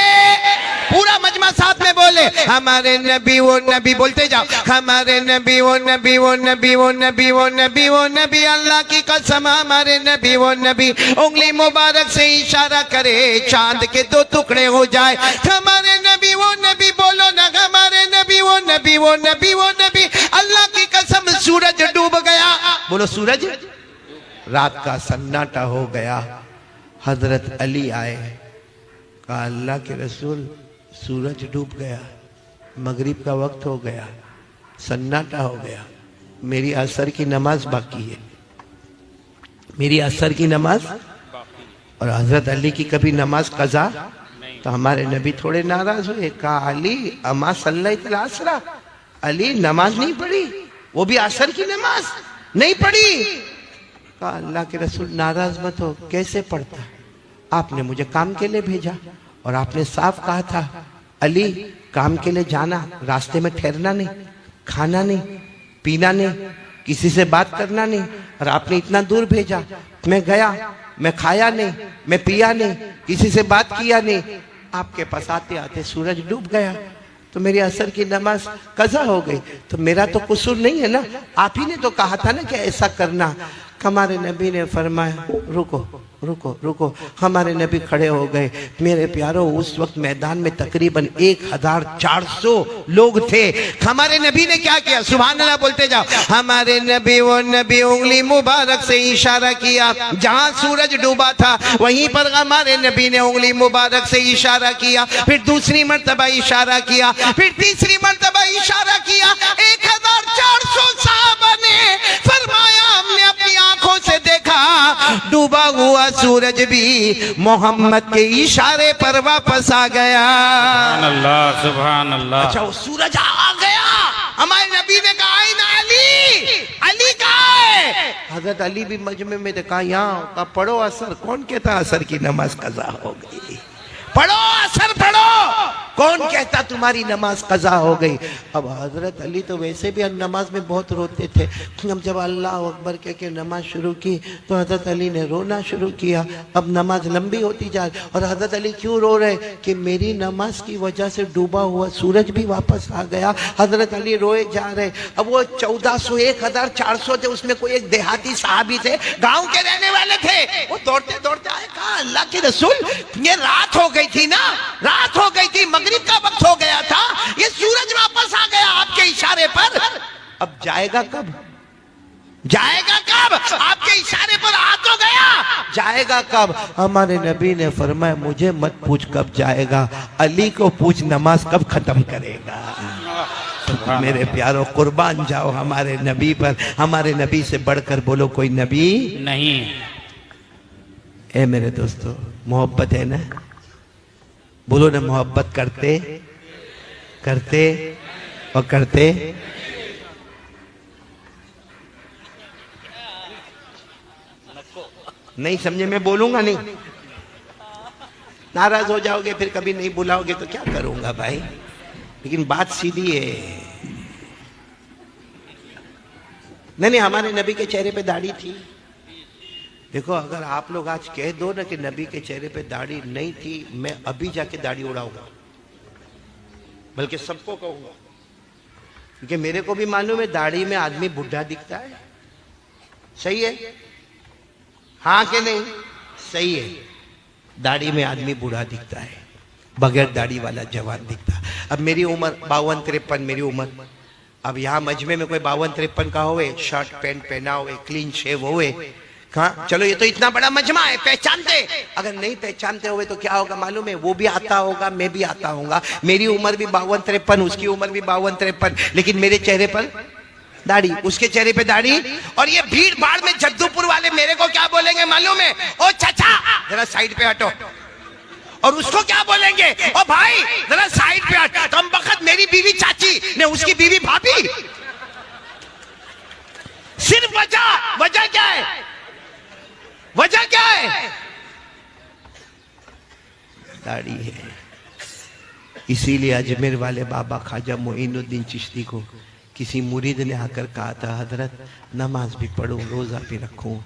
पूरा मजमा साथ में बोले, हमारे नबी वो नबी, बोलते जाओ, हमारे नबी वो नबी, वो नबी वो नबी, वो नबी वो नबी, अल्लाह की कसम हमारे नबी वो नबी। उंगली मुबारक से इशारा करे, चांद के दो टुकड़े हो जाए। हमारे नबी वो नबी, बोलो ना, हमारे नबी वो नबी, वो नबी वो नबी। अल्लाह की कसम सूरज डूब गया, बोलो सूरज, रात का सन्नाटा हो गया। हजरत अली आए, कहा अल्लाह के रसूल, सूरज डूब गया, मगरिब का वक्त हो गया, सन्नाटा हो गया, मेरी असर की नमाज बाकी है, मेरी असर की नमाज। और हजरत अली की कभी नमाज कज़ा? तो हमारे नबी थोड़े नाराज हुए, कहा अली अमा सल्लैत असरा, अली नमाज नहीं पढ़ी, वो भी असर की नमाज नहीं पढ़ी। कहा अल्लाह के रसूल नाराज मत हो, कैसे पढ़ता, आपने मुझे काम के लिए भेजा और आपने साफ कहा था अली काम के लिए जाना, रास्ते में ठहरना नहीं, खाना नहीं, पीना नहीं, किसी से बात करना नहीं, और आपने इतना दूर भेजा। मैं गया, मैं खाया नहीं, मैं पिया नहीं, किसी से बात किया नहीं, आपके पास आते आते सूरज डूब गया। तो मेरी असर की नमाज कज़ा हो गई, तो मेरा तो कसूर नहीं है ना, आप ही ने तो कहा था ना कि ऐसा करना। हमारे नबी ने फरमाया रुको रुको रुको। हमारे नबी खड़े हो गए। मेरे प्यारों, उस वक्त मैदान में तकरीबन 1400 लोग थे। हमारे नबी ने क्या किया? सुभान अल्लाह बोलते जाओ। हमारे नबी, वो नबी उंगली मुबारक से इशारा किया, जहां सूरज डूबा था वहीं पर हमारे नबी ने उंगली मुबारक से इशारा किया, फिर दूसरी मर्तबा इशारा किया, फिर तीसरी मर्तबा इशारा किया। 1400 साहबा ने फरमाया हमने अपनी आंखों से देखा डूबा हुआ सूरज भी मोहम्मद के इशारे पर वापस आ गया। सुभान अल्लाह, सुभान अल्लाह। अच्छा, वो सूरज आ गया। हमारे नबी ने कहा ना अली, अली कहाँ है? हजरत अली भी मजमे में कहा यहाँ का पढ़ो असर। कौन कहता असर की नमाज कज़ा हो गई? पढ़ो असर पढ़ो। कौन कहता तुम्हारी नमाज कज़ा हो गई? अब हजरत अली तो वैसे भी नमाज में बहुत रोते थे। अब जब अल्लाह अकबर कह के नमाज शुरू की तो हजरत अली ने रोना शुरू किया। अब नमाज लंबी होती जा रही, और हजरत अली क्यों रो रहे? कि मेरी नमाज की वजह से डूबा हुआ सूरज भी वापस आ गया। हजरत अली रोए जा रहे। अब वो 1400 1400 थे, उसमें कोई एक देहाती साहबी थे, गाँव के रहने वाले थे। वो दौड़ते दौड़ते आए, कहा अल्लाह के रसूल, ये रात हो गई थी ना, रात हो गई थी, मगरिब का वक्त हो गया था, ये सूरज वापस आ गया आपके इशारे पर। अब जाएगा कब? जाएगा कब? आपके इशारे पर आ तो गया, जाएगा कब? हमारे नबी ने फरमाया मुझे मत पूछ कब जाएगा, अली को पूछ नमाज कब खत्म करेगा। मेरे प्यारों, कुर्बान जाओ हमारे नबी पर। हमारे नबी से बढ़कर बोलो कोई नबी नहीं। ए मेरे दोस्तों, मोहब्बत है ना? बोलो ना, मोहब्बत करते करते और करते। नहीं समझे? मैं बोलूंगा नहीं, नाराज हो जाओगे, फिर कभी नहीं बुलाओगे तो क्या करूंगा भाई। लेकिन बात सीधी है। नहीं, हमारे नबी के चेहरे पे दाढ़ी थी। देखो, अगर आप लोग आज कह दो ना कि नबी के चेहरे पे दाढ़ी नहीं थी, मैं अभी जाके दाढ़ी उड़ाऊंगा, बल्कि सबको कहूंगा, क्योंकि मेरे को भी मालूम है दाढ़ी में आदमी बुढ़ा दिखता है। सही है? हाँ कि नहीं? सही है। दाढ़ी में आदमी बूढ़ा दिखता है, बगैर दाढ़ी वाला जवान दिखता। अब मेरी उम्र 52-53, मेरी उम्र। अब यहाँ मजमे में कोई 52-53 का होवे, शर्ट पैंट पहना हुए, क्लीन शेव हुए, हाँ चलो, ये तो इतना बड़ा मजमा है, पहचानते। अगर नहीं पहचानते हुए तो क्या होगा मालूम है? वो भी आता होगा, मैं भी आता होगा। मेरी उम्र भी 52-53, उसकी उम्र भी 52-53, लेकिन मेरे चेहरे पर दाढ़ी, उसके चेहरे पे दाढ़ी। और ये भीड़ भाड़ में जद्दूपुर वाले मेरे को क्या बोलेंगे मालूम है? ओ चाचा जरा साइड पे हटो। और उसको क्या बोलेंगे? ओ भाई जरा साइड पे हट। कम वक्त मेरी बीवी चाची ने उसकी बीवी भाभी। सिर्फ वजह क्या है? वजह क्या है? दाढ़ी है। इसीलिए अजमेर वाले बाबा ख्वाजा मोइनुद्दीन चिश्ती को किसी मुरीद ने आकर कहा था, हजरत नमाज भी पढ़ूं, रोज़ा भी रखूं,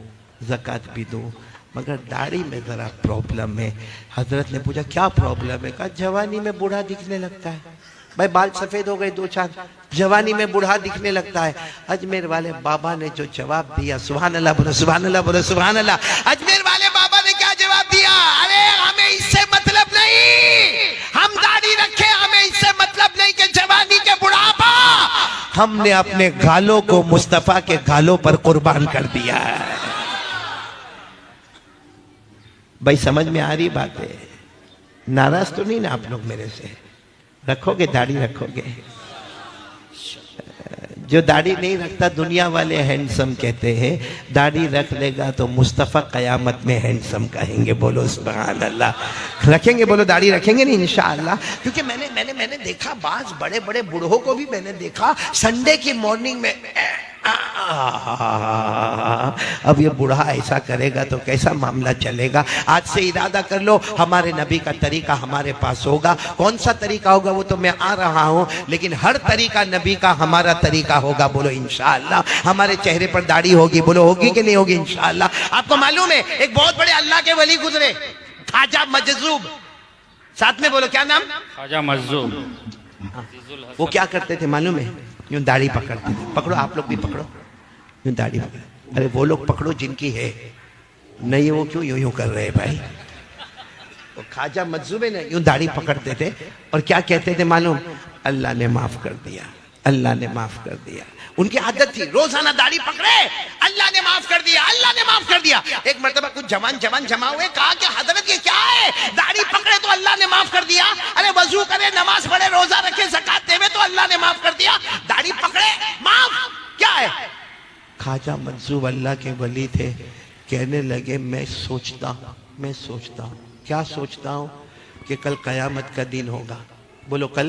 ज़कात भी दूं, मगर दाढ़ी में ज़रा प्रॉब्लम है। हजरत ने पूछा क्या प्रॉब्लम है? कहा जवानी में बूढ़ा दिखने लगता है। भाई बाल सफ़ेद हो गए 2-4, जवानी में बूढ़ा दिखने लगता है। अजमेर वाले बाबा ने जो जवाब दिया, सुभान अल्लाह बोलो, सुभान अल्लाह बोलो, सुभान अल्लाह। अजमेर वाले बाबा ने क्या जवाब दिया? अरे हमें इससे मतलब नहीं, हम दाढ़ी रखे, हमें इससे मतलब नहीं कि जवानी के बुढ़ापा। हमने अपने गालों को मुस्तफा के गालों पर कुर्बान कर दिया है। भाई समझ में आ रही बात है? नाराज तो नहीं ना आप लोग मेरे से? रखोगे दाढ़ी? रखोगे? जो दाढ़ी नहीं रखता दुनिया वाले हैंडसम कहते हैं, दाढ़ी रख लेगा तो मुस्तफ़ा क़यामत में हैंडसम कहेंगे। बोलो सुभान अल्लाह। रखेंगे? बोलो दाढ़ी रखेंगे नहीं इंशाअल्लाह। क्योंकि मैंने देखा, बाज बड़े बड़े बूढ़ों को भी मैंने देखा संडे की मॉर्निंग में अब ये बूढ़ा ऐसा करेगा तो कैसा मामला चलेगा। आज से इरादा कर लो, हमारे नबी का तरीका हमारे पास होगा। कौन सा तरीका होगा वो तो मैं आ रहा हूँ, लेकिन हर तरीका नबी का हमारा तरीका होगा। बोलो इंशाअल्लाह। हमारे चेहरे पर दाढ़ी होगी। बोलो होगी कि नहीं होगी? इंशाअल्लाह। आपको मालूम है एक बहुत बड़े अल्लाह के वली गुजरे, ख्वाजा मजजूब। साथ में बोलो क्या नाम? ख्वाजा मजजूब। हाँ। वो क्या करते थे मालूम है? यूं दाढ़ी पकड़ते थे। पकड़ो, आप लोग भी पकड़ो, यूं दाढ़ी पकड़ो। अरे वो लोग पकड़ो जिनकी है, नहीं वो क्यों यूं यूं कर रहे हैं भाई? वो ख्वाजा मंसूब है ना, यूं दाढ़ी पकड़ते थे और क्या कहते थे मालूम? अल्लाह ने माफ कर दिया, अल्लाह ने माफ कर दिया। उनकी आदत थी रोजाना दाढ़ी पकड़े, अल्लाह ने माफ कर दिया, अल्लाह ने माफ कर दिया। एक मर्तबा कुछ जवान जमा हुए, कहा कि हजरत ये क्या है? दाढ़ी पकड़े तो अल्लाह ने माफ कर दिया। अरे वजू करे, नमाज पढ़े, रोजा रखे, ज़कात देवे तो अल्लाह ने माफ कर दिया, दाढ़ी पकड़े माफ क्या है? ख्वाजा मंसूब अल्लाह के वली थे, कहने लगे मैं सोचता हूँ, क्या सोचता हूँ? कि कल कयामत का दिन होगा। बोलो, कल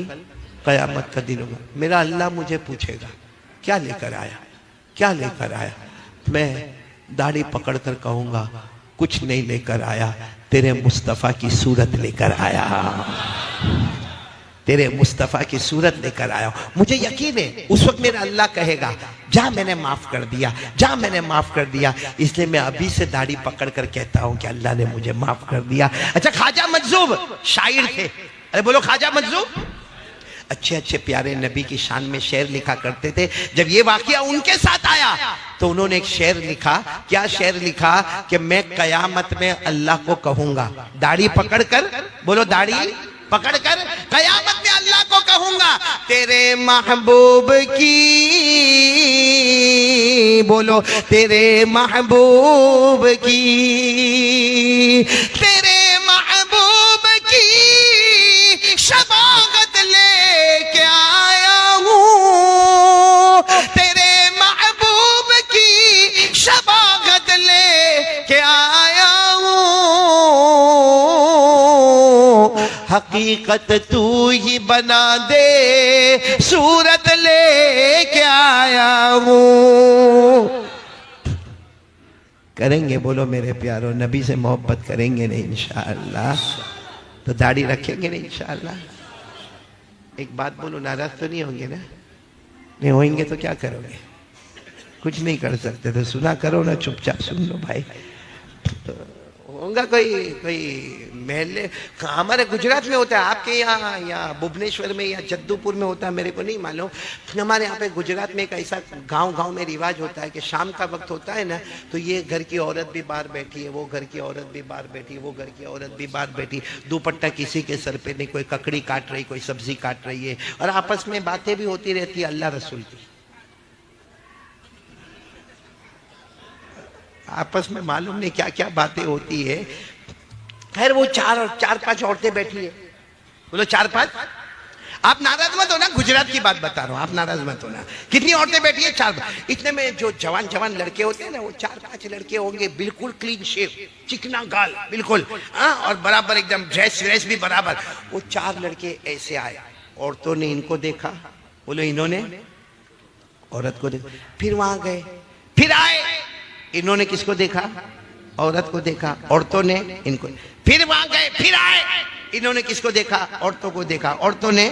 कयामत का दिन होगा। मेरा अल्लाह मुझे पूछेगा क्या लेकर आया, क्या लेकर आया? मैं दाढ़ी पकड़कर कहूंगा कुछ नहीं लेकर आया, तेरे मुस्तफ़ा की सूरत लेकर आया, तेरे मुस्तफ़ा की सूरत लेकर आया। मुझे यकीन है उस वक्त मेरा अल्लाह कहेगा जा मैंने माफ कर दिया, जा मैंने माफ कर दिया। इसलिए मैं अभी से दाढ़ी पकड़ कर कहता हूं कि अल्लाह ने मुझे माफ कर दिया। अच्छा, ख्वाजा मंसूब शायर थे। अरे बोलो ख्वाजा मंसूब अच्छे अच्छे प्यारे नबी की शान में शेर लिखा करते थे। जब ये वाकया उनके साथ आया तो उन्होंने एक शेर लिखा। क्या शेर लिखा? कि मैं कयामत में अल्लाह को कहूंगा, दाढ़ी पकड़कर, बोलो दाढ़ी पकड़कर कयामत में अल्लाह को कहूंगा तेरे महबूब की, बोलो तेरे महबूब की, तेरे महबूब की शबागत लेके आया हूँ, तेरे महबूब की शबागत लेके आया हूँ, हकीकत तू ही बना दे, सूरत लेके आया हूँ। करेंगे, बोलो मेरे प्यारो, नबी से मोहब्बत करेंगे नहीं इंशाअल्लाह तो दाढ़ी रखेंगे नहीं इंशाअल्लाह। एक बात बोलो, नाराज तो नहीं होंगे ना? नहीं होंगे तो क्या करोगे? कुछ नहीं कर सकते तो सुना करो ना, चुपचाप सुन लो भाई। तो होगा कोई महल्ले, हमारे गुजरात में होता है, आपके यहाँ या भुवनेश्वर में या जद्दूपुर में होता है मेरे को नहीं मालूम। हमारे यहाँ पे गुजरात में एक ऐसा गांव में रिवाज होता है कि शाम का वक्त होता है ना, तो ये घर की औरत भी बाहर बैठी है, वो घर की औरत भी बाहर बैठी है, वो घर की औरत भी बाहर बैठी, दुपट्टा किसी के सर पे नहीं, कोई ककड़ी काट रही, कोई सब्जी काट रही है, और आपस में बातें भी होती रहती है अल्लाह रसूल की। आपस में मालूम नहीं क्या क्या बातें होती है। खैर वो चार पांच औरतें बैठी है, बोलो चार पांच। आप नाराज मत हो ना, गुजरात की बात बता रहा हूँ, आप नाराज मत हो ना। कितनी औरतें बैठी है? चार। इतने में जो जवान लड़के होते हैं ना, वो 4-5 लड़के होंगे, बिल्कुल क्लीन शेव, चिकना गाल बिल्कुल, हाँ, और बराबर एकदम ड्रेस भी बराबर। वो 4 लड़के ऐसे आए, औरतों ने इनको देखा, बोलो इन्होंने औरत को देखा, फिर वहां गए, फिर आए, इन्होंने किसको देखा? औरत को देखा, औरतों ने इनको, फिर वहां गए, फिर आए, इन्होंने किसको देखा? औरतों को देखा, औरतों ने।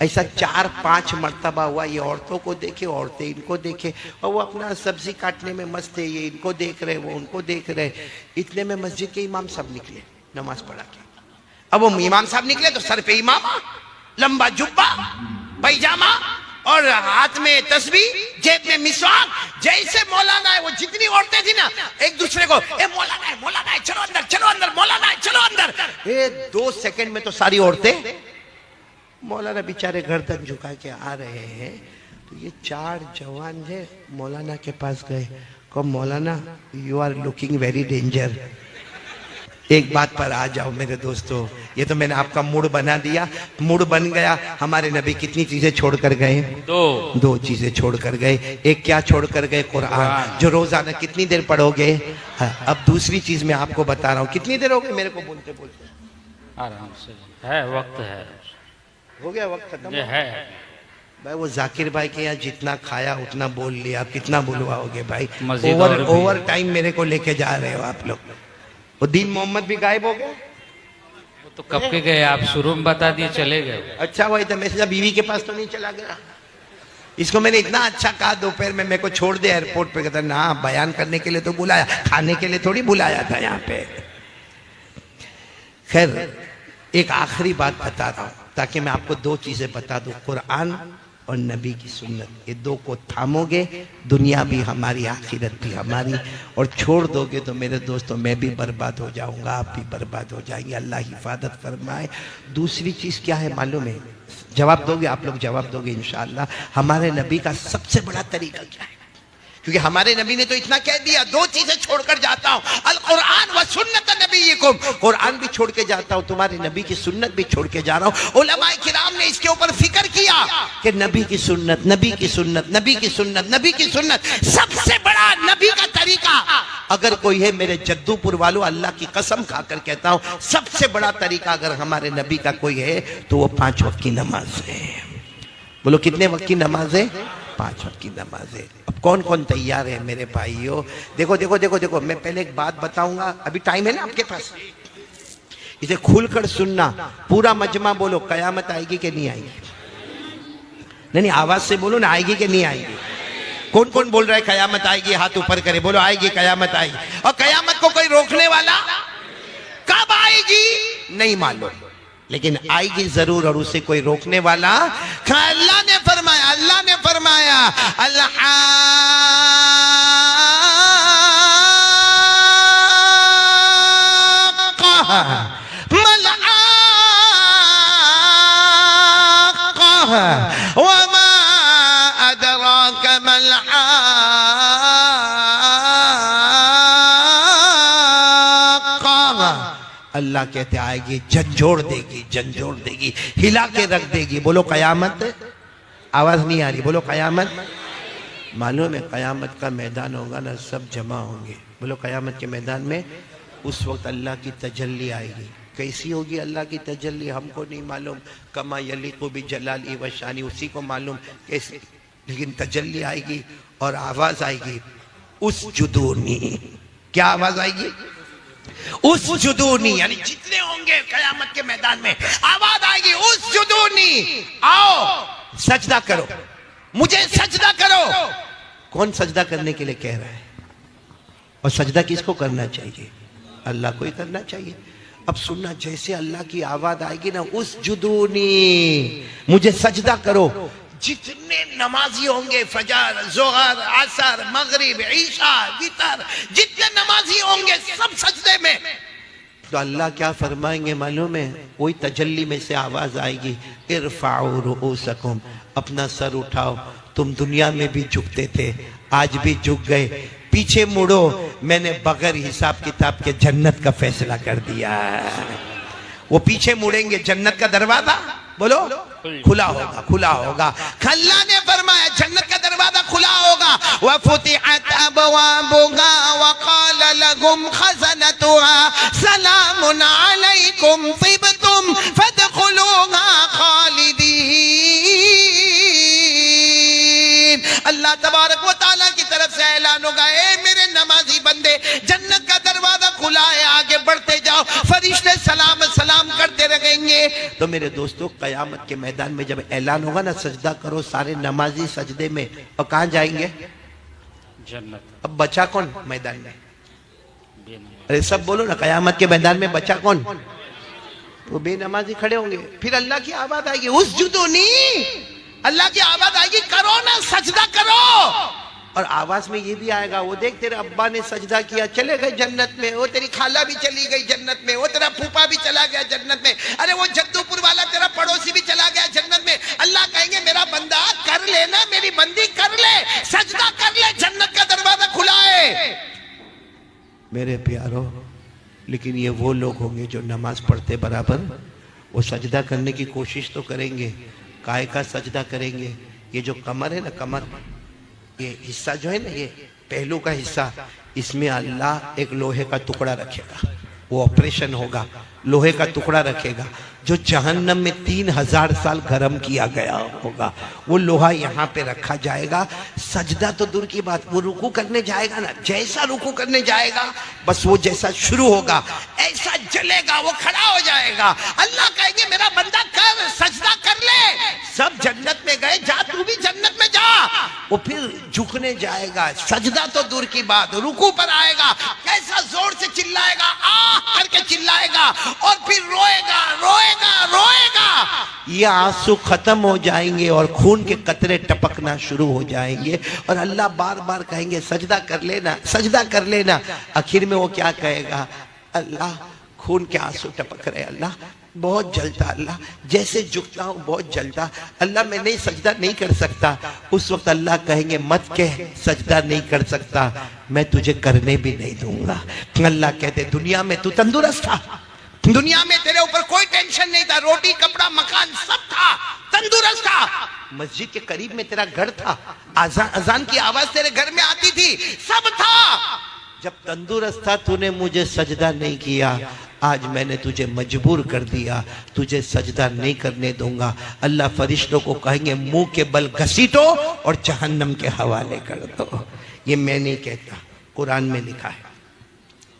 ऐसा 4-5 मर्तबा हुआ, ये औरतों को देखे, औरतें इनको देखे, और वो अपना सब्जी काटने में मस्त है, ये इनको देख रहे, वो उनको देख रहे। इतने में मस्जिद के इमाम साहब निकले नमाज पढ़ा के। अब वो इमाम साहब निकले तो सर पे इमामा, लंबा जुब्बा, पैजामा, और हाथ में तस्बीह, जेब में मिसवाक, जैसे मौलाना है। वो जितनी औरतें थी ना, एक दूसरे को ए मौलाना है, चलो अंदर, मौलाना है, चलो अंदर। 2 सेकंड में तो सारी औरतें, मौलाना बेचारे गर्दन झुका के आ रहे हैं। तो ये 4 जवान है मौलाना के पास गए, कहो मौलाना you are looking very danger. एक बात पर आ जाओ मेरे दोस्तों, ये तो मैंने आपका मूड बना दिया, मूड बन गया। हमारे नबी कितनी चीजें छोड़ कर गए? 2 चीजें छोड़ कर गए। एक क्या छोड़ कर गए? कुरान, जो रोजाना कितनी देर पढ़ोगे? अब दूसरी चीज मैं आपको बता रहा हूँ, कितनी देर हो गई मेरे को बोलते बोलते? आराम से है, वक्त है, हो गया वक्त खत्म है भाई। वो जाकिर भाई के यहाँ जितना खाया उतना बोल लिया, आप कितना बुलवाओगे भाई? मजीद ओवर टाइम मेरे को लेके जा रहे हो आप लोग। वो दीन मोहम्मद भी गायब हो गए, वो तो कब के गए, आप शुरू में बता दिए चले गए। अच्छा वही तो, मैं बीवी के पास तो नहीं चला गया। इसको मैंने इतना अच्छा कहा दोपहर में मेरे को छोड़ दे एयरपोर्ट पे, कहता ना बयान करने के लिए तो बुलाया, खाने के लिए थोड़ी बुलाया था यहाँ पे। खैर एक आखिरी बात बता रहा हूँ, ताकि मैं आपको दो चीजें बता दूं, कुरान और नबी की सुन्नत। ये दो को थामोगे, दुनिया भी हमारी, आखिरत भी हमारी। और छोड़ दोगे तो मेरे दोस्तों मैं भी बर्बाद हो जाऊंगा, आप भी बर्बाद हो जाएंगे। अल्लाह हिफाजत फरमाए। दूसरी चीज क्या है मालूम है? जवाब दोगे आप लोग, जवाब दोगे इंशाअल्लाह। हमारे नबी का सबसे बड़ा तरीका क्या है? क्योंकि हमारे नबी ने तो इतना कह दिया, दो चीजें छोड़कर जाता हूं, अल कुरान व सुन्नत नबीकुम। कुरान भी छोड़ के जाता हूं, तुम्हारे नबी की सुन्नत भी छोड़ के जा रहा हूं। उलमाए किराम ने इसके ऊपर फिक्र किया कि नबी की सुन्नत, नबी की सुन्नत, नबी की सुन्नत, नबी की सुन्नत। सबसे बड़ा नबी का तरीका अगर कोई है, मेरे जद्दूपुर वालों, अल्लाह की कसम खाकर कहता हूं, सबसे बड़ा तरीका अगर हमारे नबी का कोई है तो वो 5 वक्त की नमाज है। बोलो कितने वक्त की नमाज है? 5 वक्त की नमाज है। अब कौन कौन तैयार है मेरे भाइयों? देखो देखो देखो देखो, मैं पहले एक बात बताऊंगा, अभी टाइम है ना आपके पास, इसे खुलकर सुनना। पूरा मजमा बोलो, कयामत आएगी कि नहीं आएगी? नहीं, आवाज से बोलो ना, आएगी कि नहीं आएगी? कौन कौन बोल रहा है कयामत आएगी? हाथ ऊपर करे, बोलो आएगी, कयामत आएगी। और कयामत को कोई रोकने वाला? कब आएगी नहीं मालूम, लेकिन आएगी जरूर, और उसे कोई रोकने वाला। अल्लाह ने फरमाया, अल्लाह ने फरमाया, अल्लाह वमा अदराक मल अल्लाह कहते आएगी, झंझोड़ देगी, झंझोड़ देगी, हिला के रख देगी। बोलो कयामत। आवाज नहीं आ रही, बोलो कयामत। मालूम है कयामत का मैदान होगा ना, सब जमा होंगे। बोलो कयामत के मैदान में उस वक्त अल्लाह की तजल्ली आएगी। कैसी होगी अल्लाह की तजल्ली हमको नहीं मालूम, कमा यलीक़ु बि जलाली व शानी, उसी को मालूम कैसे, लेकिन तजल्ली आएगी और आवाज आएगी, उस जुदूनी। क्या आवाज आएगी? उस जुदूनी, यानी जितने होंगे कयामत के मैदान में, आवाज आएगी, उस जुदूनी, आओ सजदा करो, मुझे सजदा करो। कौन सजदा करने के लिए कह रहा है? और सजदा किसको करना चाहिए? अल्लाह को ही करना चाहिए। अब सुनना, जैसे अल्लाह की आवाज आएगी ना, उस जुदूनी, मुझे सजदा करो। जितने नमाजी होंगे, फजर, जोहर, असर, मगरिब, ईशा, वितर, जितने नमाजी होंगे सब सजदे में। तो अल्लाह क्या फरमाएंगे मालूम है? कोई तजल्ली में से आवाज आएगी, इरफाउ रुऊसकुम, अपना सर उठाओ, तुम दुनिया में भी झुकते थे, आज भी झुक गए, पीछे मुड़ो, मैंने बगैर हिसाब किताब के जन्नत का फैसला कर दिया। वो पीछे मुड़ेंगे, जन्नत का दरवाजा बोलो खुला होगा, खुला होगा। अल्लाह ने फरमाया जन्नत का दरवाजा खुला होगा। वफुतिहत अबवाबुहा वक़ाल लहुम खज़नतुहा सलामुन अलैकुम तिबतुम फदखुलूहा खालिदीन। अल्लाह तबारक व तआला की तरफ से ऐलान होगा, ए मेरे नमाजी बंदे, जन्नत का दरवाजा खुला है, आगे बढ़ते जाओ, फरिश्ते सलाम सलाम करते रहेंगे। तो मेरे दोस्तों, कयामत के मैदान में जब ऐलान होगा ना, सजदा करो, सारे नमाजी सजदे में, और कहाँ जाएंगे? जन्नत। अब बचा कौन मैदान में? अरे सब बोलो ना, कयामत के मैदान में बचा कौन? वो बेनमाजी खड़े होंगे। फिर अल्लाह की आवाज आएगी, उस जुदूनी, अल्लाह की आवाज आएगी, करो ना, सजदा करो। और आवाज में ये भी आएगा, वो देख तेरे अब्बा ने सजदा किया, चले गए जन्नत में, वो तेरी खाला भी चली गई जन्नत में, वो तेरा फूफा भी चला गया जन्नत में, अरे वो जद्दूपुर वाला तेरा पड़ोसी भी चला गया जन्नत में। अल्लाह कहेंगे, मेरा बंदा कर ले ना, मेरी बंदी कर ले, सजदा कर ले, जन्नत का दरवाजा खुला है। मेरे प्यारो, लेकिन ये वो लोग होंगे जो नमाज पढ़ते बराबर, वो सजदा करने की कोशिश तो करेंगे, काय का सजदा करेंगे। ये जो कमर है ना, कमर, ये हिस्सा जो है ना, ये पहलू का हिस्सा, इसमें अल्लाह एक लोहे का टुकड़ा रखेगा, वो ऑपरेशन होगा, लोहे का टुकड़ा रखेगा जो जहन्नम में 3000 साल गर्म किया गया होगा, वो लोहा यहाँ पे रखा जाएगा। सजदा तो दूर की बात, वो रुकू करने जाएगा ना, जैसा रुकू करने जाएगा, बस वो जैसा शुरू होगा ऐसा जलेगा, वो खड़ा हो जाएगा। अल्लाह कहेंगे, मेरा बंदा कर, सजदा कर ले। सब जन्नत में गए, जा तू भी जन्नत में जा। वो फिर झुकने जाएगा, सजदा तो दूर की बात, रुकू पर आएगा, कैसा जोर से चिल्लाएगा, आह करके चिल्लाएगा, और फिर रोएगा रोएगा रोएगा रोएगा, ये आंसू खत्म हो जाएंगे और खून के कतरे टपकना शुरू हो जाएंगे और अल्लाह बार बार कहेंगे सजदा कर लेना, सजदा कर लेना। आखिर में वो क्या कहेगा, अल्लाह खून के आंसू टपक रहे, अल्लाह बहुत जलता, अल्लाह जैसे झुकता हूं बहुत जलता, अल्लाह मैं नहीं सजदा नहीं कर सकता। उस वक्त अल्लाह कहेंगे मत कह सजदा नहीं कर सकता, मैं तुझे करने भी नहीं दूंगा। अल्लाह कहते दुनिया में तू तंदुरुस्त था, दुनिया में तेरे ऊपर कोई टेंशन नहीं था, रोटी कपड़ा मकान सब था, तंदुरुस्त था, मस्जिद के करीब में तेरा घर था, अजान की आवाज तेरे घर में आती थी, सब था। जब तंदुरुस्त था तूने मुझे सजदा नहीं किया, आज मैंने तुझे मजबूर कर दिया, तुझे सजदा नहीं करने दूंगा। अल्लाह फरिश्तों को कहेंगे मुंह के बल घसीटो और जहन्नम के हवाले कर दो। ये मैं नहीं कहता, कुरान में लिखा है।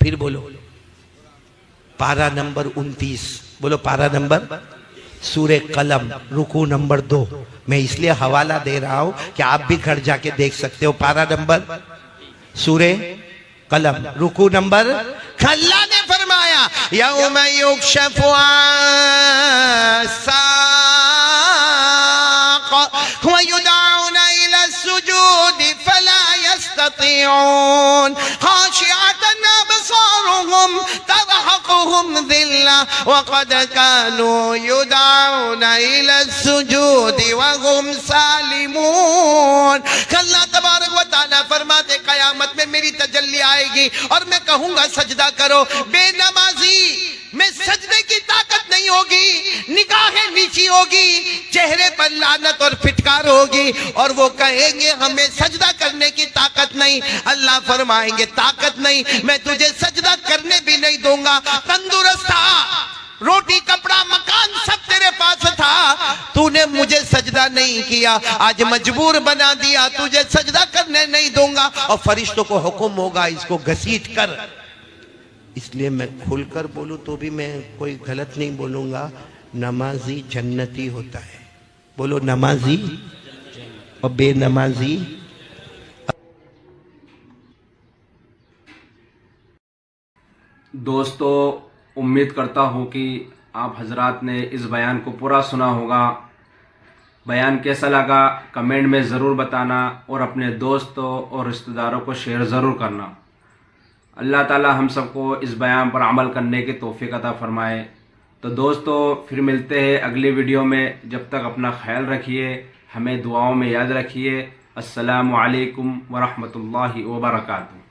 फिर बोलो पारा नंबर 29, बोलो पारा नंबर, सूरे कलम रुकू नंबर 2। मैं इसलिए हवाला दे रहा हूं कि आप भी घर जाके देख सकते हो। पारा नंबर सूरे कलम रुकू नंबर, अल्लाह ने फरमाया यौम युक्शफु अन साक़ व युदऊन इला सुजूद फला यस्ततीऊन खाशिअतन अबसारुहुम तरहकुहुम ज़िल्ला व क़द कानू युदऊन इला सुजूद व हुम सालिमून। अल्लाह तबारक व तआला फरमाते कयामत में मेरी तजल्ली आएगी और मैं कहूंगा सजदा करो, बेनमाजी में सजदे की ताकत नहीं होगी, निगाहें नीची होगी, चेहरे पर लानत और फिटकार होगी और वो कहेंगे हमें सजदा करने की ताकत नहीं। अल्लाह फरमाएंगे ताकत नहीं, मैं तुझे सजदा करने भी नहीं दूंगा। तंदुरुस्त था, रोटी कपड़ा मकान सब तेरे पास था, तूने मुझे सजदा नहीं किया, आज मजबूर बना दिया, तुझे सजदा करने नहीं दूंगा। और फरिश्तों को हुक्म होगा इसको घसीट कर। इसलिए मैं खुलकर बोलूं तो भी मैं कोई गलत नहीं बोलूंगा, नमाजी जन्नती होता है। बोलो नमाजी और बेनमाजी। दोस्तों उम्मीद करता हूँ कि आप हजरात ने इस बयान को पूरा सुना होगा। बयान कैसा लगा कमेंट में ज़रूर बताना और अपने दोस्तों और रिश्तेदारों को शेयर ज़रूर करना। अल्लाह ताला हम सबको इस बयान पर अमल करने की तौफीक अता फरमाए। तो दोस्तों फिर मिलते हैं अगली वीडियो में, जब तक अपना ख्याल रखिए, हमें दुआओं में याद रखिए। अस्सलामु अलैकुम व रहमतुल्लाहि व बरकातुहू।